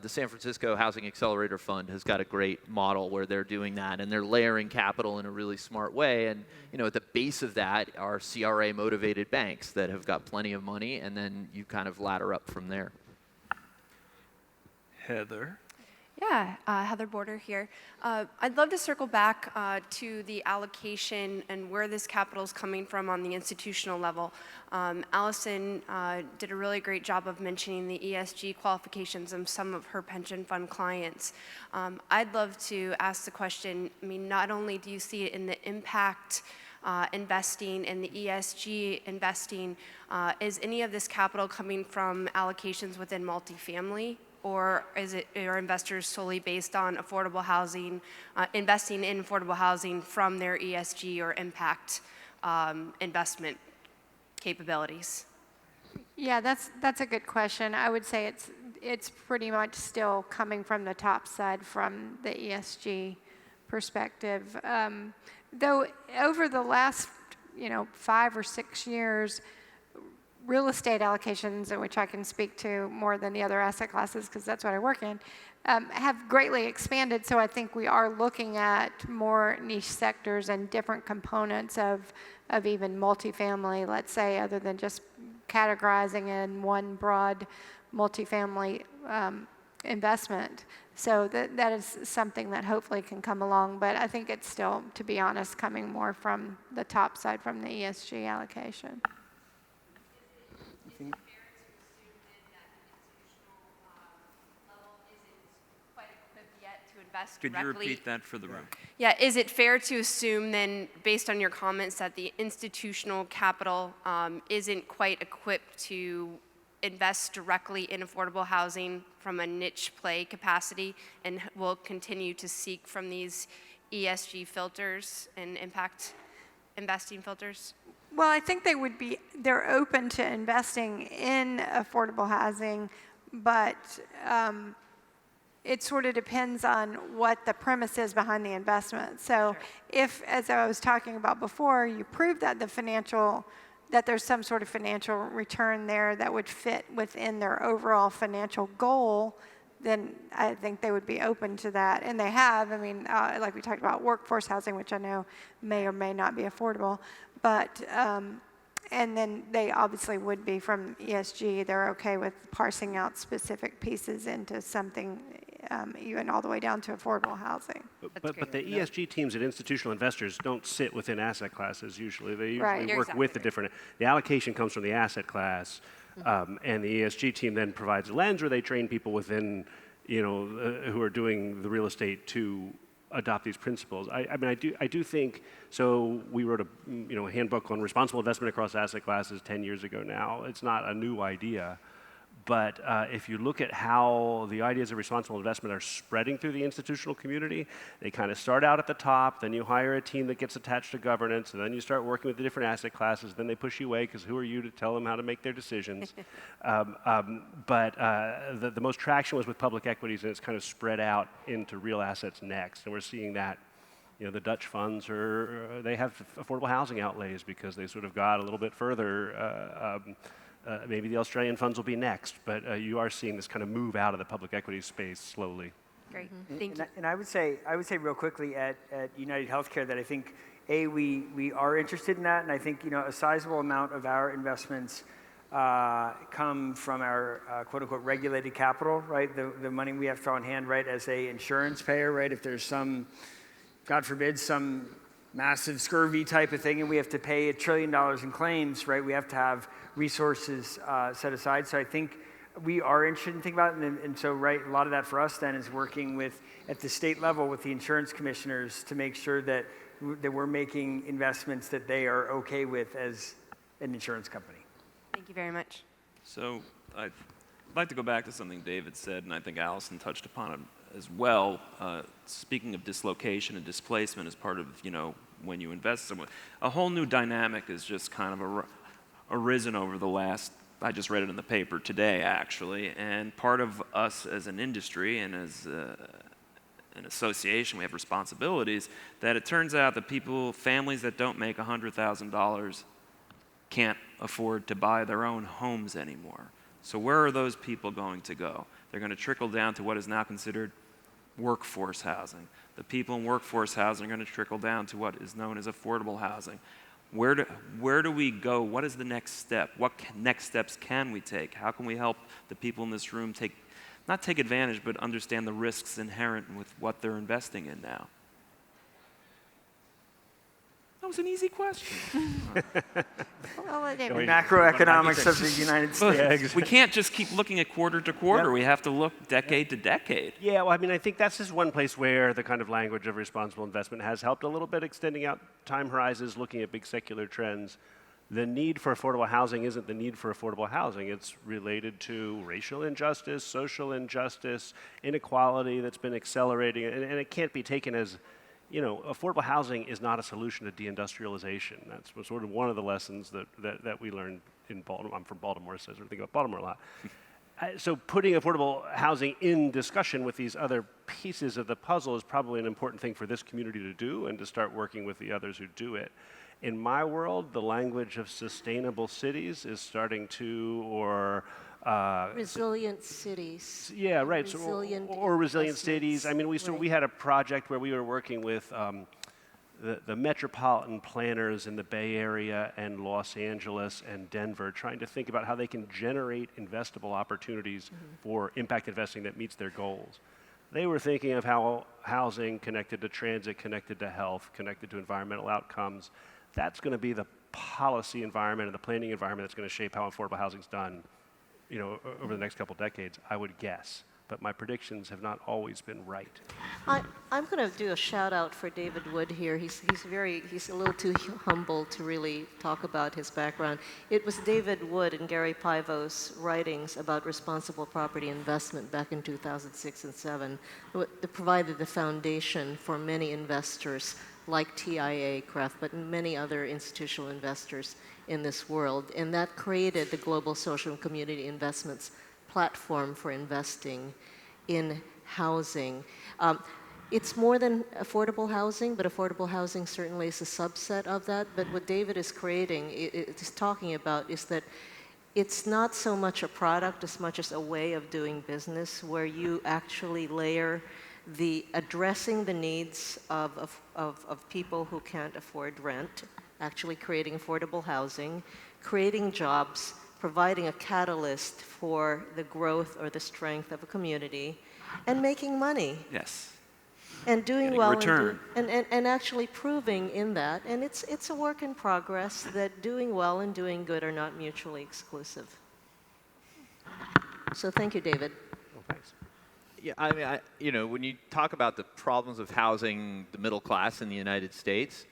San Francisco Housing Accelerator Fund has got a great model where they're doing that, and they're layering capital in a really smart way. And you know, at the base of that are CRA-motivated banks that have got plenty of money, and then you kind of ladder up from there. Heather. Yeah, Heather Border here. I'd love to circle back to the allocation and where this capital is coming from on the institutional level. Allison did a really great job of mentioning the ESG qualifications of some of her pension fund clients. I'd love to ask the question, I mean, not only do you see it in the impact investing and the ESG investing, is any of this capital coming from allocations within multifamily? Or are investors solely based on affordable housing, investing in affordable housing from their ESG or impact investment capabilities? Yeah, that's a good question. I would say it's pretty much still coming from the top side from the ESG perspective. Though over the last 5 or 6 years, real estate allocations, which I can speak to more than the other asset classes because that's what I work in, have greatly expanded. So I think we are looking at more niche sectors and different components of even multifamily, let's say, other than just categorizing in one broad multifamily investment. So that is something that hopefully can come along. But I think it's still, to be honest, coming more from the top side from the ESG allocation. Could you repeat that for the room? Yeah, is it fair to assume then, based on your comments, that the institutional capital isn't quite equipped to invest directly in affordable housing from a niche play capacity and will continue to seek from these ESG filters and impact investing filters? Well, I think they're open to investing in affordable housing, but it sort of depends on what the premise is behind the investment. So if, as I was talking about before, you prove that that there's some sort of financial return there that would fit within their overall financial goal, then I think they would be open to that. And they have, I mean, like we talked about workforce housing, which I know may or may not be affordable, but, and then they obviously would be from ESG. They're okay with parsing out specific pieces into something, even all the way down to affordable housing. But the ESG teams at institutional investors don't sit within asset classes usually. They usually Right. work with the different, the allocation comes from the asset class, and the ESG team then provides a lens where they train people within, who are doing the real estate to adopt these principles. I mean, I do think, so we wrote a handbook on responsible investment across asset classes 10 years ago now. It's not a new idea. But if you look at how the ideas of responsible investment are spreading through the institutional community, they kind of start out at the top, then you hire a team that gets attached to governance, and then you start working with the different asset classes, then they push you away because who are you to tell them how to make their decisions? But the most traction was with public equities, and it's kind of spread out into real assets next. And we're seeing that, the Dutch funds they have affordable housing outlays because they sort of got a little bit further. Maybe the Australian funds will be next, but you are seeing this kind of move out of the public equity space slowly. Great, thank you. And I would say real quickly at United Healthcare that I think we are interested in that, and I think a sizable amount of our investments come from our quote unquote regulated capital, right? The money we have to throw on hand, right, as a insurance payer, right? If there's some, God forbid, some massive scurvy type of thing, and we have to pay $1 trillion in claims, right? We have to have resources set aside. So I think we are interested in thinking about it, and so right, a lot of that for us then is working at the state level with the insurance commissioners to make sure that we're making investments that they are okay with as an insurance company. Thank you very much. So I'd like to go back to something David said, and I think Allison touched upon it as well. Speaking of dislocation and displacement as part of, when you invest somewhere. A whole new dynamic is just kind of arisen over the last, I just read it in the paper today, actually, and part of us as an industry and as an association, we have responsibilities, that it turns out that families that don't make $100,000 can't afford to buy their own homes anymore. So where are those people going to go? They're going to trickle down to what is now considered workforce housing. The people in workforce housing are going to trickle down to what is known as affordable housing. Where do we go? What is the next step? What next steps can we take? How can we help the people in this room not take advantage, but understand the risks inherent with what they're investing in now? That was an easy question. Macroeconomics of the United States. We can't just keep looking at quarter to quarter. Yep. We have to look decade to decade. Yeah, well, I mean, I think that's just one place where the kind of language of responsible investment has helped a little bit, extending out time horizons, looking at big secular trends. The need for affordable housing isn't the need for affordable housing. It's related to racial injustice, social injustice, inequality that's been accelerating, and it can't be taken as, affordable housing is not a solution to deindustrialization. That's sort of one of the lessons that we learned in Baltimore. I'm from Baltimore, so I sort of think about Baltimore a lot. So putting affordable housing in discussion with these other pieces of the puzzle is probably an important thing for this community to do and to start working with the others who do it. In my world, the language of sustainable cities is starting to, resilient cities. Yeah, right. Resilient or resilient cities. I mean, we had a project where we were working with the metropolitan planners in the Bay Area and Los Angeles and Denver, trying to think about how they can generate investable opportunities for impact investing that meets their goals. They were thinking of how housing connected to transit, connected to health, connected to environmental outcomes. That's going to be the policy environment and the planning environment that's going to shape how affordable housing's done, over the next couple decades, I would guess. But my predictions have not always been right. I'm going to do a shout out for David Wood here. He's a little too humble to really talk about his background. It was David Wood and Gary Pivo's writings about responsible property investment back in 2006 and 2007 that provided the foundation for many investors like TIA, Kraft, but many other institutional investors in this world. And that created the Global Social and Community Investments platform for investing in housing. It's more than affordable housing, but affordable housing certainly is a subset of that. But what David is creating, is talking about, is that it's not so much a product as much as a way of doing business where you actually layer addressing the needs of people who can't afford rent, actually creating affordable housing, creating jobs, providing a catalyst for the growth or the strength of a community, and making money. Yes. And doing Getting well return. and actually proving in that. And it's a work in progress that doing well and doing good are not mutually exclusive. So thank you, David. Well, thanks. Yeah, I mean, when you talk about the problems of housing the middle class in the United States,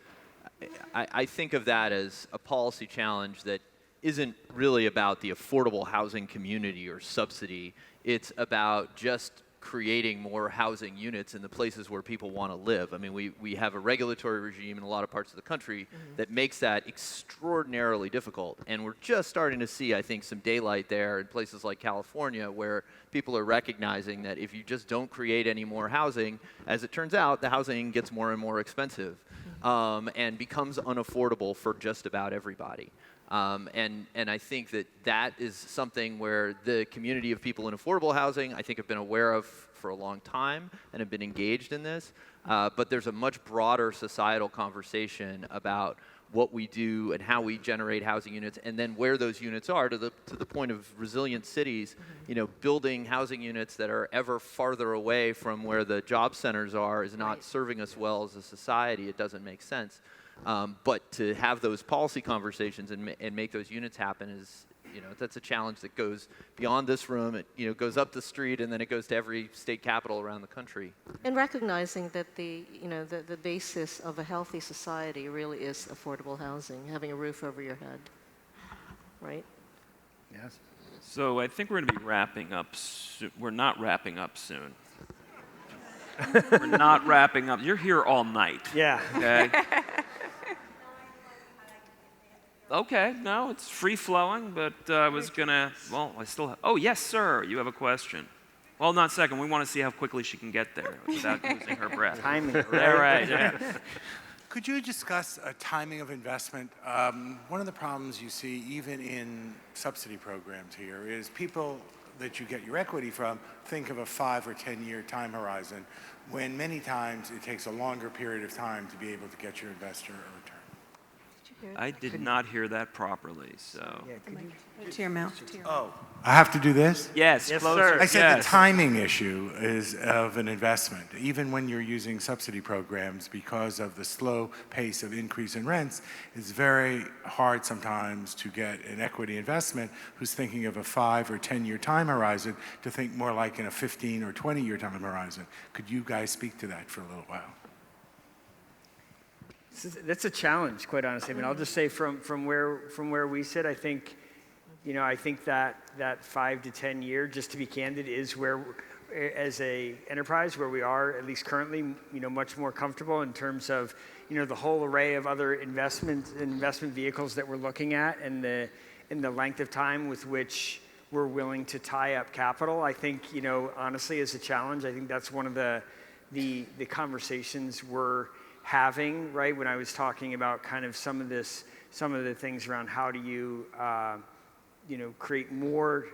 I think of that as a policy challenge that isn't really about the affordable housing community or subsidy. It's about just creating more housing units in the places where people want to live. I mean, we have a regulatory regime in a lot of parts of the country that makes that extraordinarily difficult. And we're just starting to see, I think, some daylight there in places like California where people are recognizing that if you just don't create any more housing, as it turns out, the housing gets more and more expensive and becomes unaffordable for just about everybody. And I think that is something where the community of people in affordable housing, I think, have been aware of for a long time and have been engaged in this. But there's a much broader societal conversation about what we do and how we generate housing units, and then where those units are, to the point of resilient cities, building housing units that are ever farther away from where the job centers are is not serving us well as a society. It doesn't make sense. But to have those policy conversations and make those units happen is, that's a challenge that goes beyond this room. It, goes up the street, and then it goes to every state capital around the country. And recognizing that the basis of a healthy society really is affordable housing, having a roof over your head, right? Yes. So I think we're going to be wrapping up. We're not wrapping up soon. We're not wrapping up. You're here all night. Yeah. Okay. Okay, no, it's free flowing, but I was gonna, well, I still have, oh, yes, sir, you have a question. Well, not a second, we want to see how quickly she can get there without losing her breath. Timing, Yeah, right? right, yeah. Could you discuss timing of investment? One of the problems you see even in subsidy programs here is people that you get your equity from think of a 5 or 10-year time horizon, when many times it takes a longer period of time to be able to get your investor a return. I did not hear that properly, so. Yeah, could you, To your mouth. Oh, I have to do this? Yes, Yes, closer. sir. I said the yes. timing issue is of an investment, even when you're using subsidy programs, because of the slow pace of increase in rents, it's very hard sometimes to get an equity investment who's thinking of a 5 or 10-year time horizon to think more like in a 15 or 20-year time horizon. Could you guys speak to that for a little while? That's a challenge, quite honestly. I mean, I'll just say from where we sit, I think, I think that 5 to 10 year, just to be candid, is where, as a enterprise, where we are at least currently, much more comfortable in terms of, the whole array of other investment vehicles that we're looking at, and the length of time with which we're willing to tie up capital. I think, honestly, as a challenge, I think that's one of the conversations we're having, right? When I was talking about kind of some of the things around how do you, create more,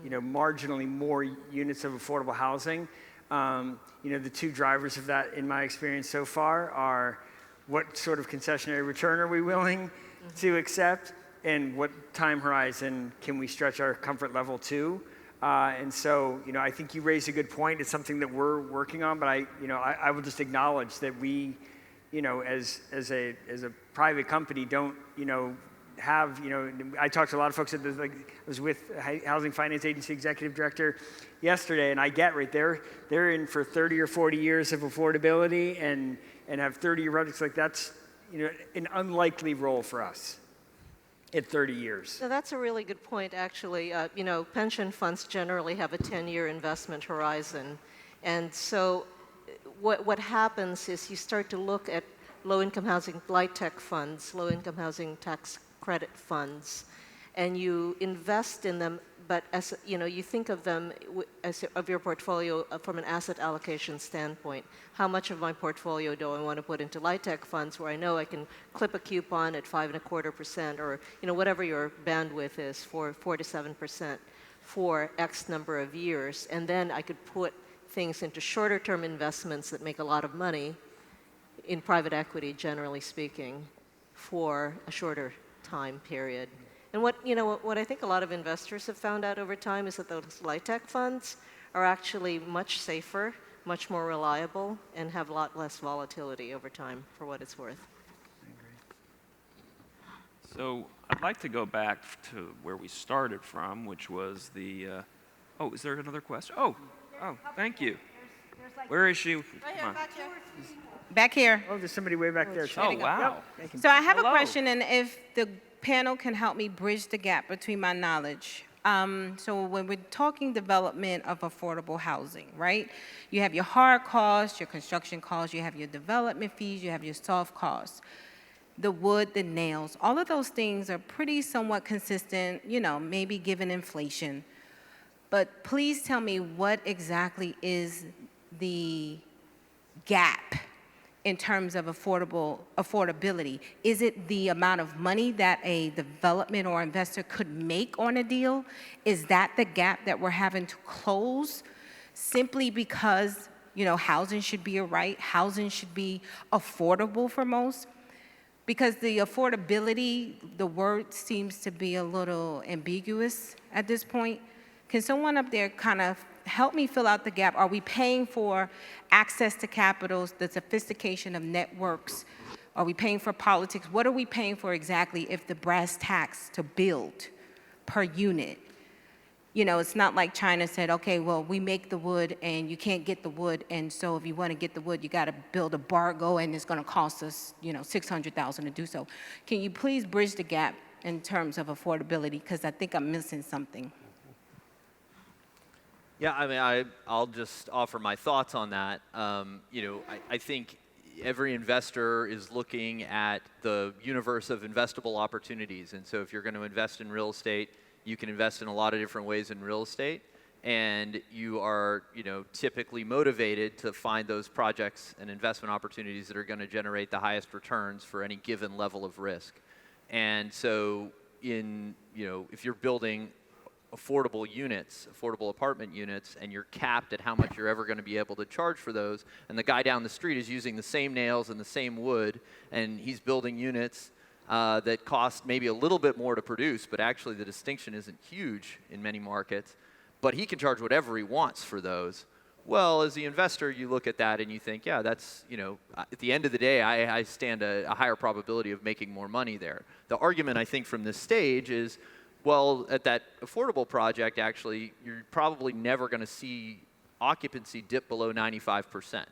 marginally more units of affordable housing. The two drivers of that, in my experience so far, are what sort of concessionary return are we willing to accept, and what time horizon can we stretch our comfort level to? And so, I think you raise a good point. It's something that we're working on, but I will just acknowledge that we, as a private company, don't, have, I talked to a lot of folks I was with Housing Finance Agency Executive Director yesterday, and I get right there, they're in for 30 or 40 years of affordability and have 30-year projects. Like, that's, an unlikely role for us at 30 years. So that's a really good point, actually. Pension funds generally have a 10-year investment horizon. And so what happens is you start to look at low-income housing LIHTC funds, low-income housing tax credit funds, and you invest in them, but as you think of them as of your portfolio from an asset allocation standpoint. How much of my portfolio do I want to put into LIHTC funds, where I know I can clip a coupon at 5.25%, or whatever your bandwidth is, for 4 to 7% for X number of years, and then I could put things into shorter term investments that make a lot of money in private equity, generally speaking, for a shorter time period. And what I think a lot of investors have found out over time is that those LIHTC funds are actually much safer, much more reliable, and have a lot less volatility over time, for what it's worth. So I'd like to go back to where we started from, which was the, oh, is there another question? Oh, thank you. Where is she? Come on. Back here. Oh, there's somebody way back there. Oh, wow. Yep. So I have Hello. a question, and if the panel can help me bridge the gap between my knowledge. So when we're talking development of affordable housing, right? You have your hard costs, your construction costs, you have your development fees, you have your soft costs. The wood, the nails, all of those things are pretty somewhat consistent, maybe given inflation. But please tell me, what exactly is the gap in terms of affordability? Is it the amount of money that a development or investor could make on a deal? Is that the gap that we're having to close simply because, housing should be a right, housing should be affordable for most? Because the affordability, the word seems to be a little ambiguous at this point. Can someone up there kind of help me fill out the gap? Are we paying for access to capitals, the sophistication of networks? Are we paying for politics? What are we paying for exactly if the brass tacks to build per unit? It's not like China said, okay, well, we make the wood and you can't get the wood, and so if you want to get the wood, you got to build a bargo and it's going to cost us, $600,000 to do so. Can you please bridge the gap in terms of affordability? Because I think I'm missing something. Yeah, I mean, I'll just offer my thoughts on that. I think every investor is looking at the universe of investable opportunities. And so if you're going to invest in real estate, you can invest in a lot of different ways in real estate. And you are, typically motivated to find those projects and investment opportunities that are going to generate the highest returns for any given level of risk. And so if you're building affordable units, affordable apartment units, and you're capped at how much you're ever going to be able to charge for those, and the guy down the street is using the same nails and the same wood, and he's building units that cost maybe a little bit more to produce, but actually the distinction isn't huge in many markets, but he can charge whatever he wants for those. Well, as the investor, you look at that and you think, yeah, that's, at the end of the day, I stand a higher probability of making more money there. The argument, I think, from this stage is, well, at that affordable project, actually, you're probably never going to see occupancy dip below 95%,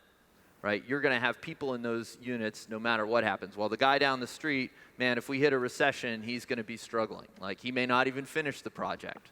right? You're going to have people in those units no matter what happens. While the guy down the street, man, if we hit a recession, he's going to be struggling. Like, he may not even finish the project.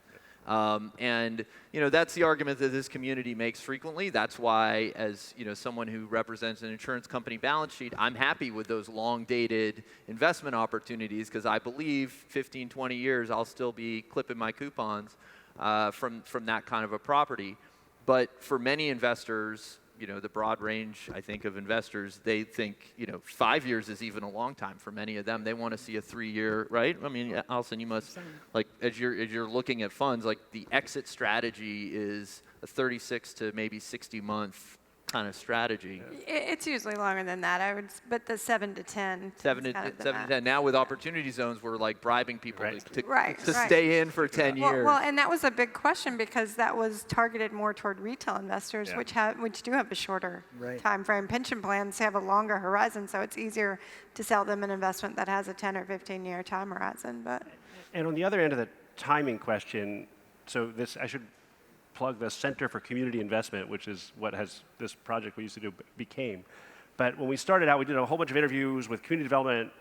That's the argument that this community makes frequently. That's why, as someone who represents an insurance company balance sheet, I'm happy with those long-dated investment opportunities because I believe 15, 20 years I'll still be clipping my coupons from that kind of a property. But for many investors, the broad range, I think, of investors, they think, 5 years is even a long time for many of them. They want to see a 3-year, right? I mean, Allison, you must, like, as you're looking at funds, like, the exit strategy is a 36 to maybe 60-month kind of strategy. It's usually longer than that, but the 7 to 10. 7 to 10. Now with opportunity zones, we're like bribing people to Right. stay in for 10 years. Well, and that was a big question because that was targeted more toward retail investors, which do have a shorter time frame. Pension plans have a longer horizon, so it's easier to sell them an investment that has a 10 or 15-year time horizon. And on the other end of the timing question, so I should plug the Center for Community Investment, which is what this project we used to do became. But when we started out, we did a whole bunch of interviews with community development,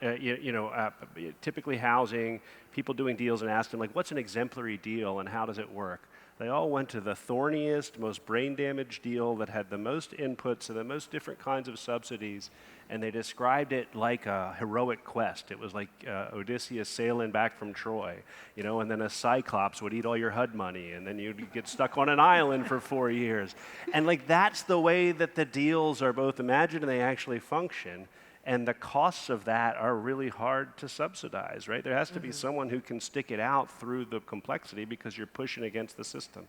typically housing, people doing deals, and asked them, like, what's an exemplary deal and how does it work? They all went to the thorniest, most brain-damaged deal that had the most inputs and the most different kinds of subsidies, and they described it like a heroic quest. It was like Odysseus sailing back from Troy, and then a Cyclops would eat all your HUD money, and then you'd get stuck on an island for 4 years. And that's the way that the deals are both imagined and they actually function. And the costs of that are really hard to subsidize, right? There has to be someone who can stick it out through the complexity because you're pushing against the system.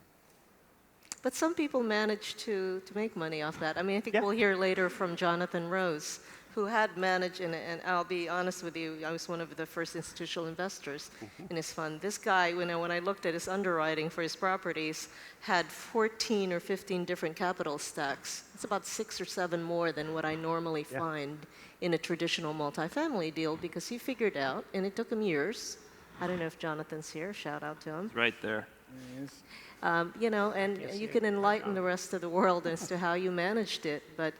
But some people manage to make money off that. I mean, I think we'll hear later from Jonathan Rose, who had managed, and I'll be honest with you, I was one of the first institutional investors in his fund. This guy, when I looked at his underwriting for his properties, had 14 or 15 different capital stacks. It's about 6 or 7 more than what I normally find in a traditional multifamily deal because he figured out, and it took him years. I don't know if Jonathan's here. Shout out to him. Right there. And you can enlighten the rest of the world as to how you managed it. But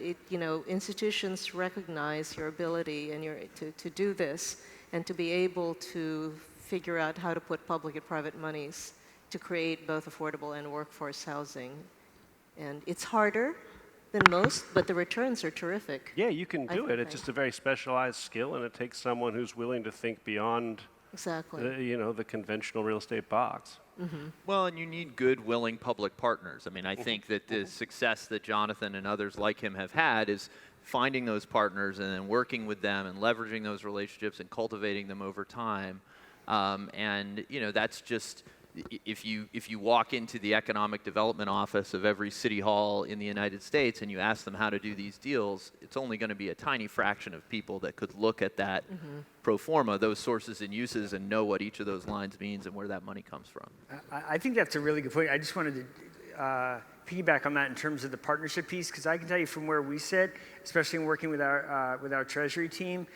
institutions recognize your ability and to do this and to be able to figure out how to put public and private monies to create both affordable and workforce housing. And it's harder than most, but the returns are terrific. Yeah, you can do it. It's just a very specialized skill, and it takes someone who's willing to think beyond the conventional real estate box. Well, and you need good, willing public partners. I mean, I think that the success that Jonathan and others like him have had is finding those partners and then working with them and leveraging those relationships and cultivating them over time. That's just, if you walk into the economic development office of every city hall in the United States and you ask them how to do these deals, it's only going to be a tiny fraction of people that could look at that pro forma, those sources and uses, and know what each of those lines means and where that money comes from. I think that's a really good point. I just wanted to piggyback on that in terms of the partnership piece, because I can tell you from where we sit, especially in working with our treasury team,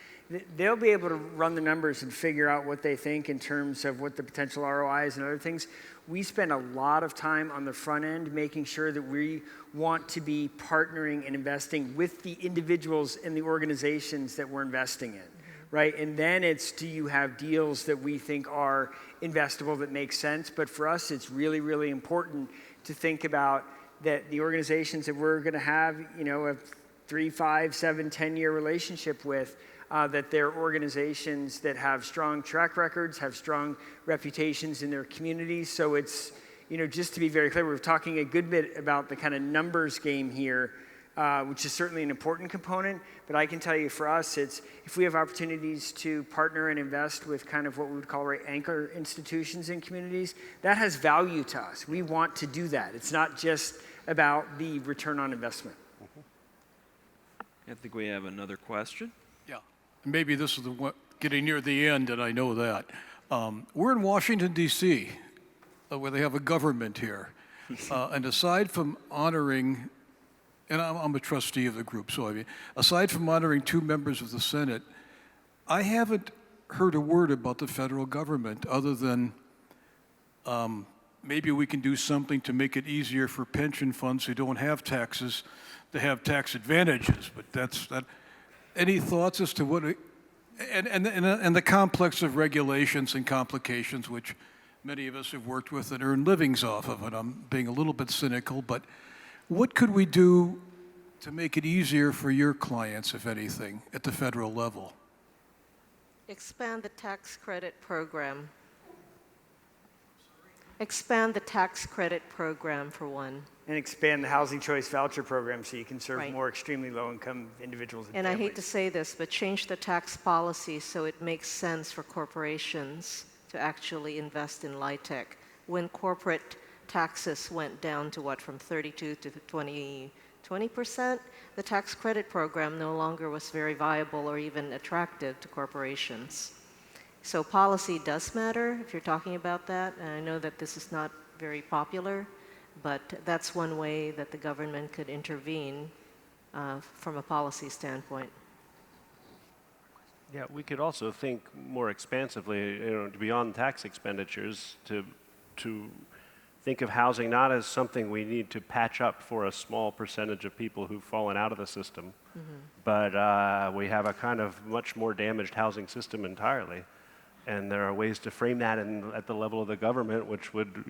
they'll be able to run the numbers and figure out what they think in terms of what the potential ROI is and other things. We spend a lot of time on the front end making sure that we want to be partnering and investing with the individuals and the organizations that we're investing in, right? And then it's, do you have deals that we think are investable that make sense? But for us, it's really, really important to think about that the organizations that we're going to have, a 3, 5, 7, 10-year relationship with, that they're organizations that have strong track records, have strong reputations in their communities. So it's, just to be very clear, we're talking a good bit about the kind of numbers game here, which is certainly an important component. But I can tell you for us, it's if we have opportunities to partner and invest with kind of what we would call anchor institutions in communities, that has value to us. We want to do that. It's not just about the return on investment. I think we have another question. Yeah, maybe this is getting near the end, and I know that. We're in Washington, D.C., where they have a government here. And aside from honoring, and I'm a trustee of the group, so aside from honoring 2 members of the Senate, I haven't heard a word about the federal government other than maybe we can do something to make it easier for pension funds who don't have taxes to have tax advantages. But that's that. Any thoughts as to what, and the complex of regulations and complications which many of us have worked with and earn livings off of it? I'm being a little bit cynical, but what could we do to make it easier for your clients, if anything, at the federal level? Expand the tax credit program. Expand the tax credit program for one. And expand the housing choice voucher program so you can serve Right. more extremely low-income individuals and And I families. hate to say this, but change the tax policy so it makes sense for corporations to actually invest in LIHTC. When corporate taxes went down to from 32 to 20%, the tax credit program no longer was very viable or even attractive to corporations. So policy does matter if you're talking about that. And I know that this is not very popular, but that's one way that the government could intervene from a policy standpoint. Yeah, we could also think more expansively, beyond tax expenditures, to think of housing not as something we need to patch up for a small percentage of people who've fallen out of the system, but we have a kind of much more damaged housing system entirely. And there are ways to frame that at the level of the government, which would,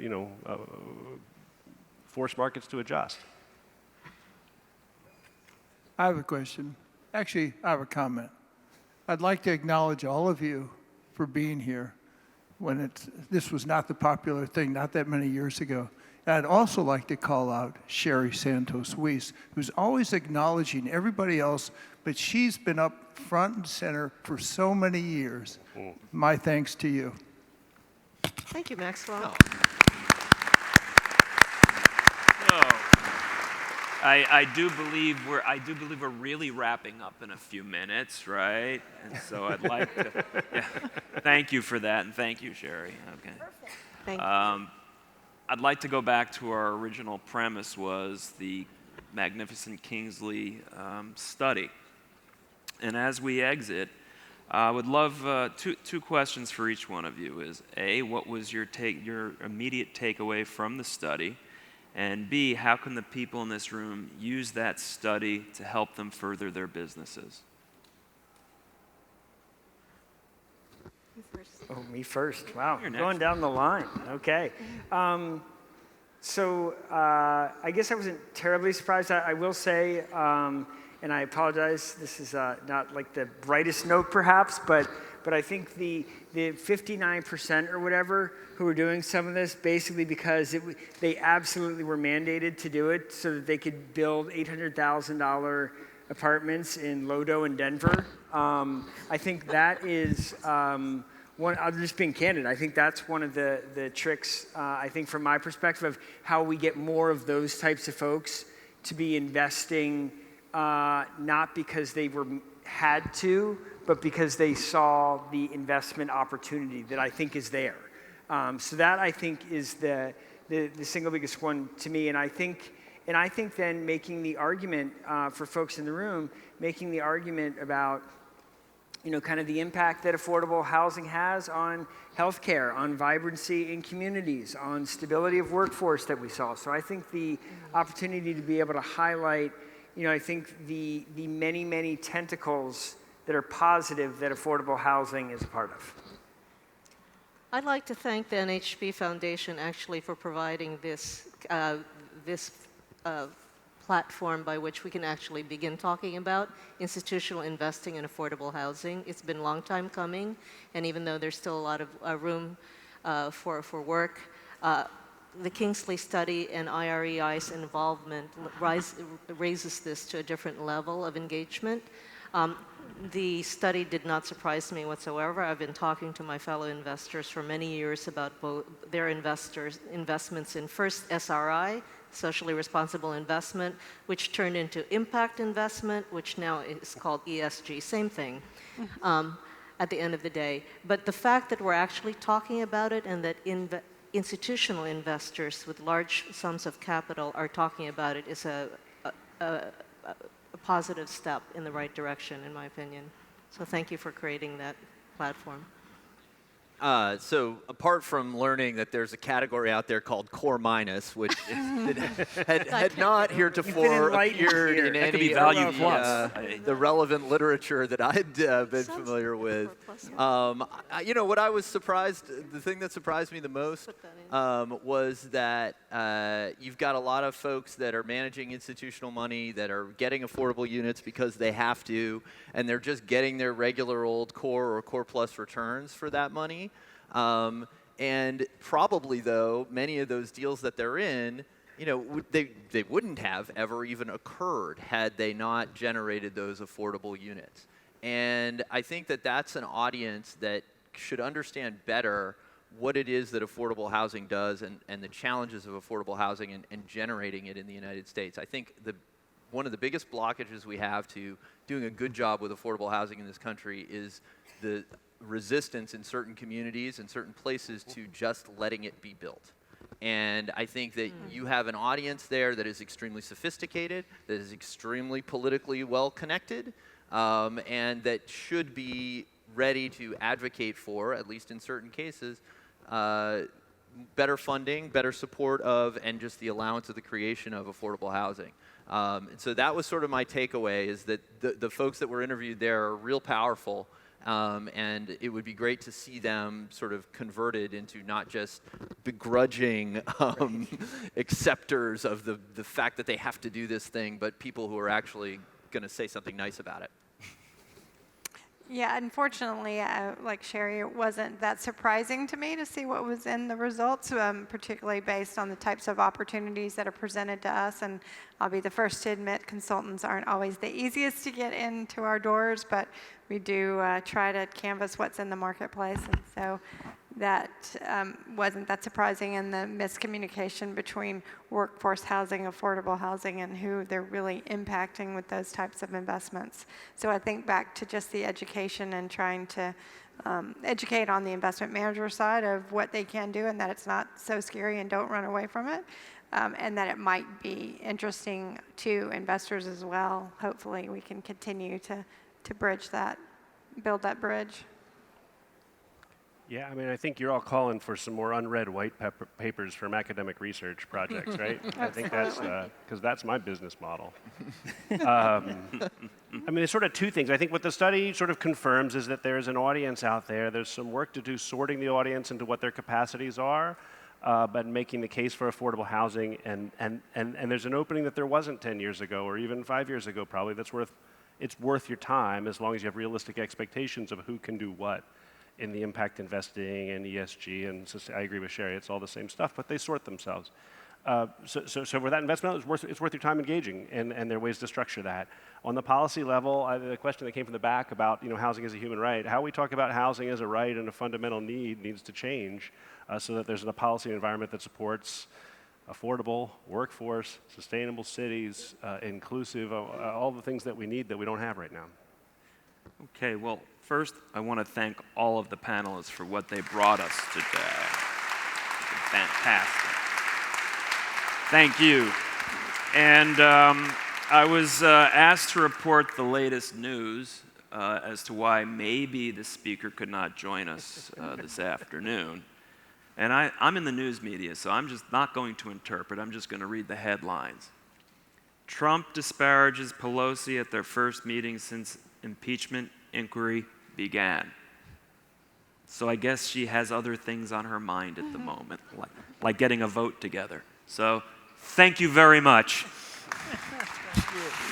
force markets to adjust. I have a question. Actually, I have a comment. I'd like to acknowledge all of you for being here when this was not the popular thing not that many years ago. And I'd also like to call out Sherry Santos-Weiss, who's always acknowledging everybody else, but she's been up front and center for so many years. My thanks to you. Thank you, Maxwell. I do believe we're really wrapping up in a few minutes, right? And so I'd like to thank you for that, and thank you, Sherry. Okay. Perfect. Thank you. I'd like to go back to our original premise was the Magnificent Kingsley study. And as we exit, I would love two questions for each one of you. Is A, what was your immediate takeaway from the study? And B, how can the people in this room use that study to help them further their businesses? Oh, me first. Wow, You're going next. down the line. Okay. So I guess I wasn't terribly surprised. I will say, and I apologize, this is not like the brightest note perhaps, but I think the 59% or whatever who were doing some of this basically because they absolutely were mandated to do it so that they could build $800,000 apartments in Lodo and Denver. I think that is one. I'm just being candid. I think that's one of the tricks. I think from my perspective of how we get more of those types of folks to be investing, not because they had to, but because they saw the investment opportunity that I think is there. So that I think is the single biggest one to me. And I think then making the argument for folks in the room, making the argument about kind of the impact that affordable housing has on healthcare, on vibrancy in communities, on stability of workforce that we saw. So I think the opportunity to be able to highlight, I think the many, many tentacles that are positive that affordable housing is a part of. I'd like to thank the NHP Foundation actually for providing this platform by which we can actually begin talking about institutional investing in affordable housing. It's been a long time coming, and even though there's still a lot of room for work, the Kingsley study and IREI's involvement raises this to a different level of engagement. The study did not surprise me whatsoever. I've been talking to my fellow investors for many years about both their investments in first SRI, socially responsible investment, which turned into impact investment, which now is called ESG, same thing. At the end of the day. But the fact that we're actually talking about it and that institutional investors with large sums of capital are talking about it is a positive step in the right direction, in my opinion. So thank you for creating that platform. So apart from learning that there's a category out there called core minus, which had not heretofore appeared in any of the relevant literature that I'd been familiar with. You know, what I was surprised, the thing that surprised me the most was that you've got a lot of folks that are managing institutional money that are getting affordable units because they have to, and they're just getting their regular old core or core plus returns for that money. And probably, though, many of those deals that they're in, you know, they wouldn't have ever even occurred had they not generated those affordable units. And I think that that's an audience that should understand better what it is that affordable housing does and the challenges of affordable housing and generating it in the United States. I think one of the biggest blockages we have to doing a good job with affordable housing in this country is the resistance in certain communities and certain places to just letting it be built. And I think that you have an audience there that is extremely sophisticated, that is extremely politically well connected, and that should be ready to advocate for, at least in certain cases, better funding, better support of, and just the allowance of the creation of affordable housing. And so that was sort of my takeaway, is that the folks that were interviewed there are real powerful. And it would be great to see them sort of converted into not just begrudging acceptors of the fact that they have to do this thing, but people who are actually going to say something nice about it. Yeah, unfortunately, like Sherry, it wasn't that surprising to me to see what was in the results, particularly based on the types of opportunities that are presented to us. And I'll be the first to admit consultants aren't always the easiest to get into our doors, but we do try to canvass what's in the marketplace. And so that wasn't that surprising, and the miscommunication between workforce housing, affordable housing, and who they're really impacting with those types of investments. So I think back to just the education and trying to educate on the investment manager side of what they can do and that it's not so scary and don't run away from it, and that it might be interesting to investors as well. Hopefully we can continue to bridge that, build that bridge. Yeah, I mean, I think you're all calling for some more unread white papers from academic research projects, right? I think that's, because that's my business model. I mean, there's sort of two things. I think what the study sort of confirms is that there's an audience out there. There's some work to do sorting the audience into what their capacities are, but making the case for affordable housing. And there's an opening that there wasn't 10 years ago or even 5 years ago probably it's worth your time as long as you have realistic expectations of who can do what in the impact investing and ESG, and I agree with Sherry, it's all the same stuff, but they sort themselves. So with that investment, it's worth your time engaging, and there are ways to structure that. On the policy level, the question that came from the back about housing as a human right, how we talk about housing as a right and a fundamental need needs to change so that there's a policy environment that supports affordable workforce, sustainable cities, inclusive, all the things that we need that we don't have right now. Okay, well, first, I want to thank all of the panelists for what they brought us today. Fantastic. Thank you. And I was asked to report the latest news as to why maybe the speaker could not join us this afternoon. And I'm in the news media, so I'm just not going to interpret. I'm just going to read the headlines. Trump disparages Pelosi at their first meeting since impeachment inquiry began. So I guess she has other things on her mind at the moment, like getting a vote together. So thank you very much. Thank you.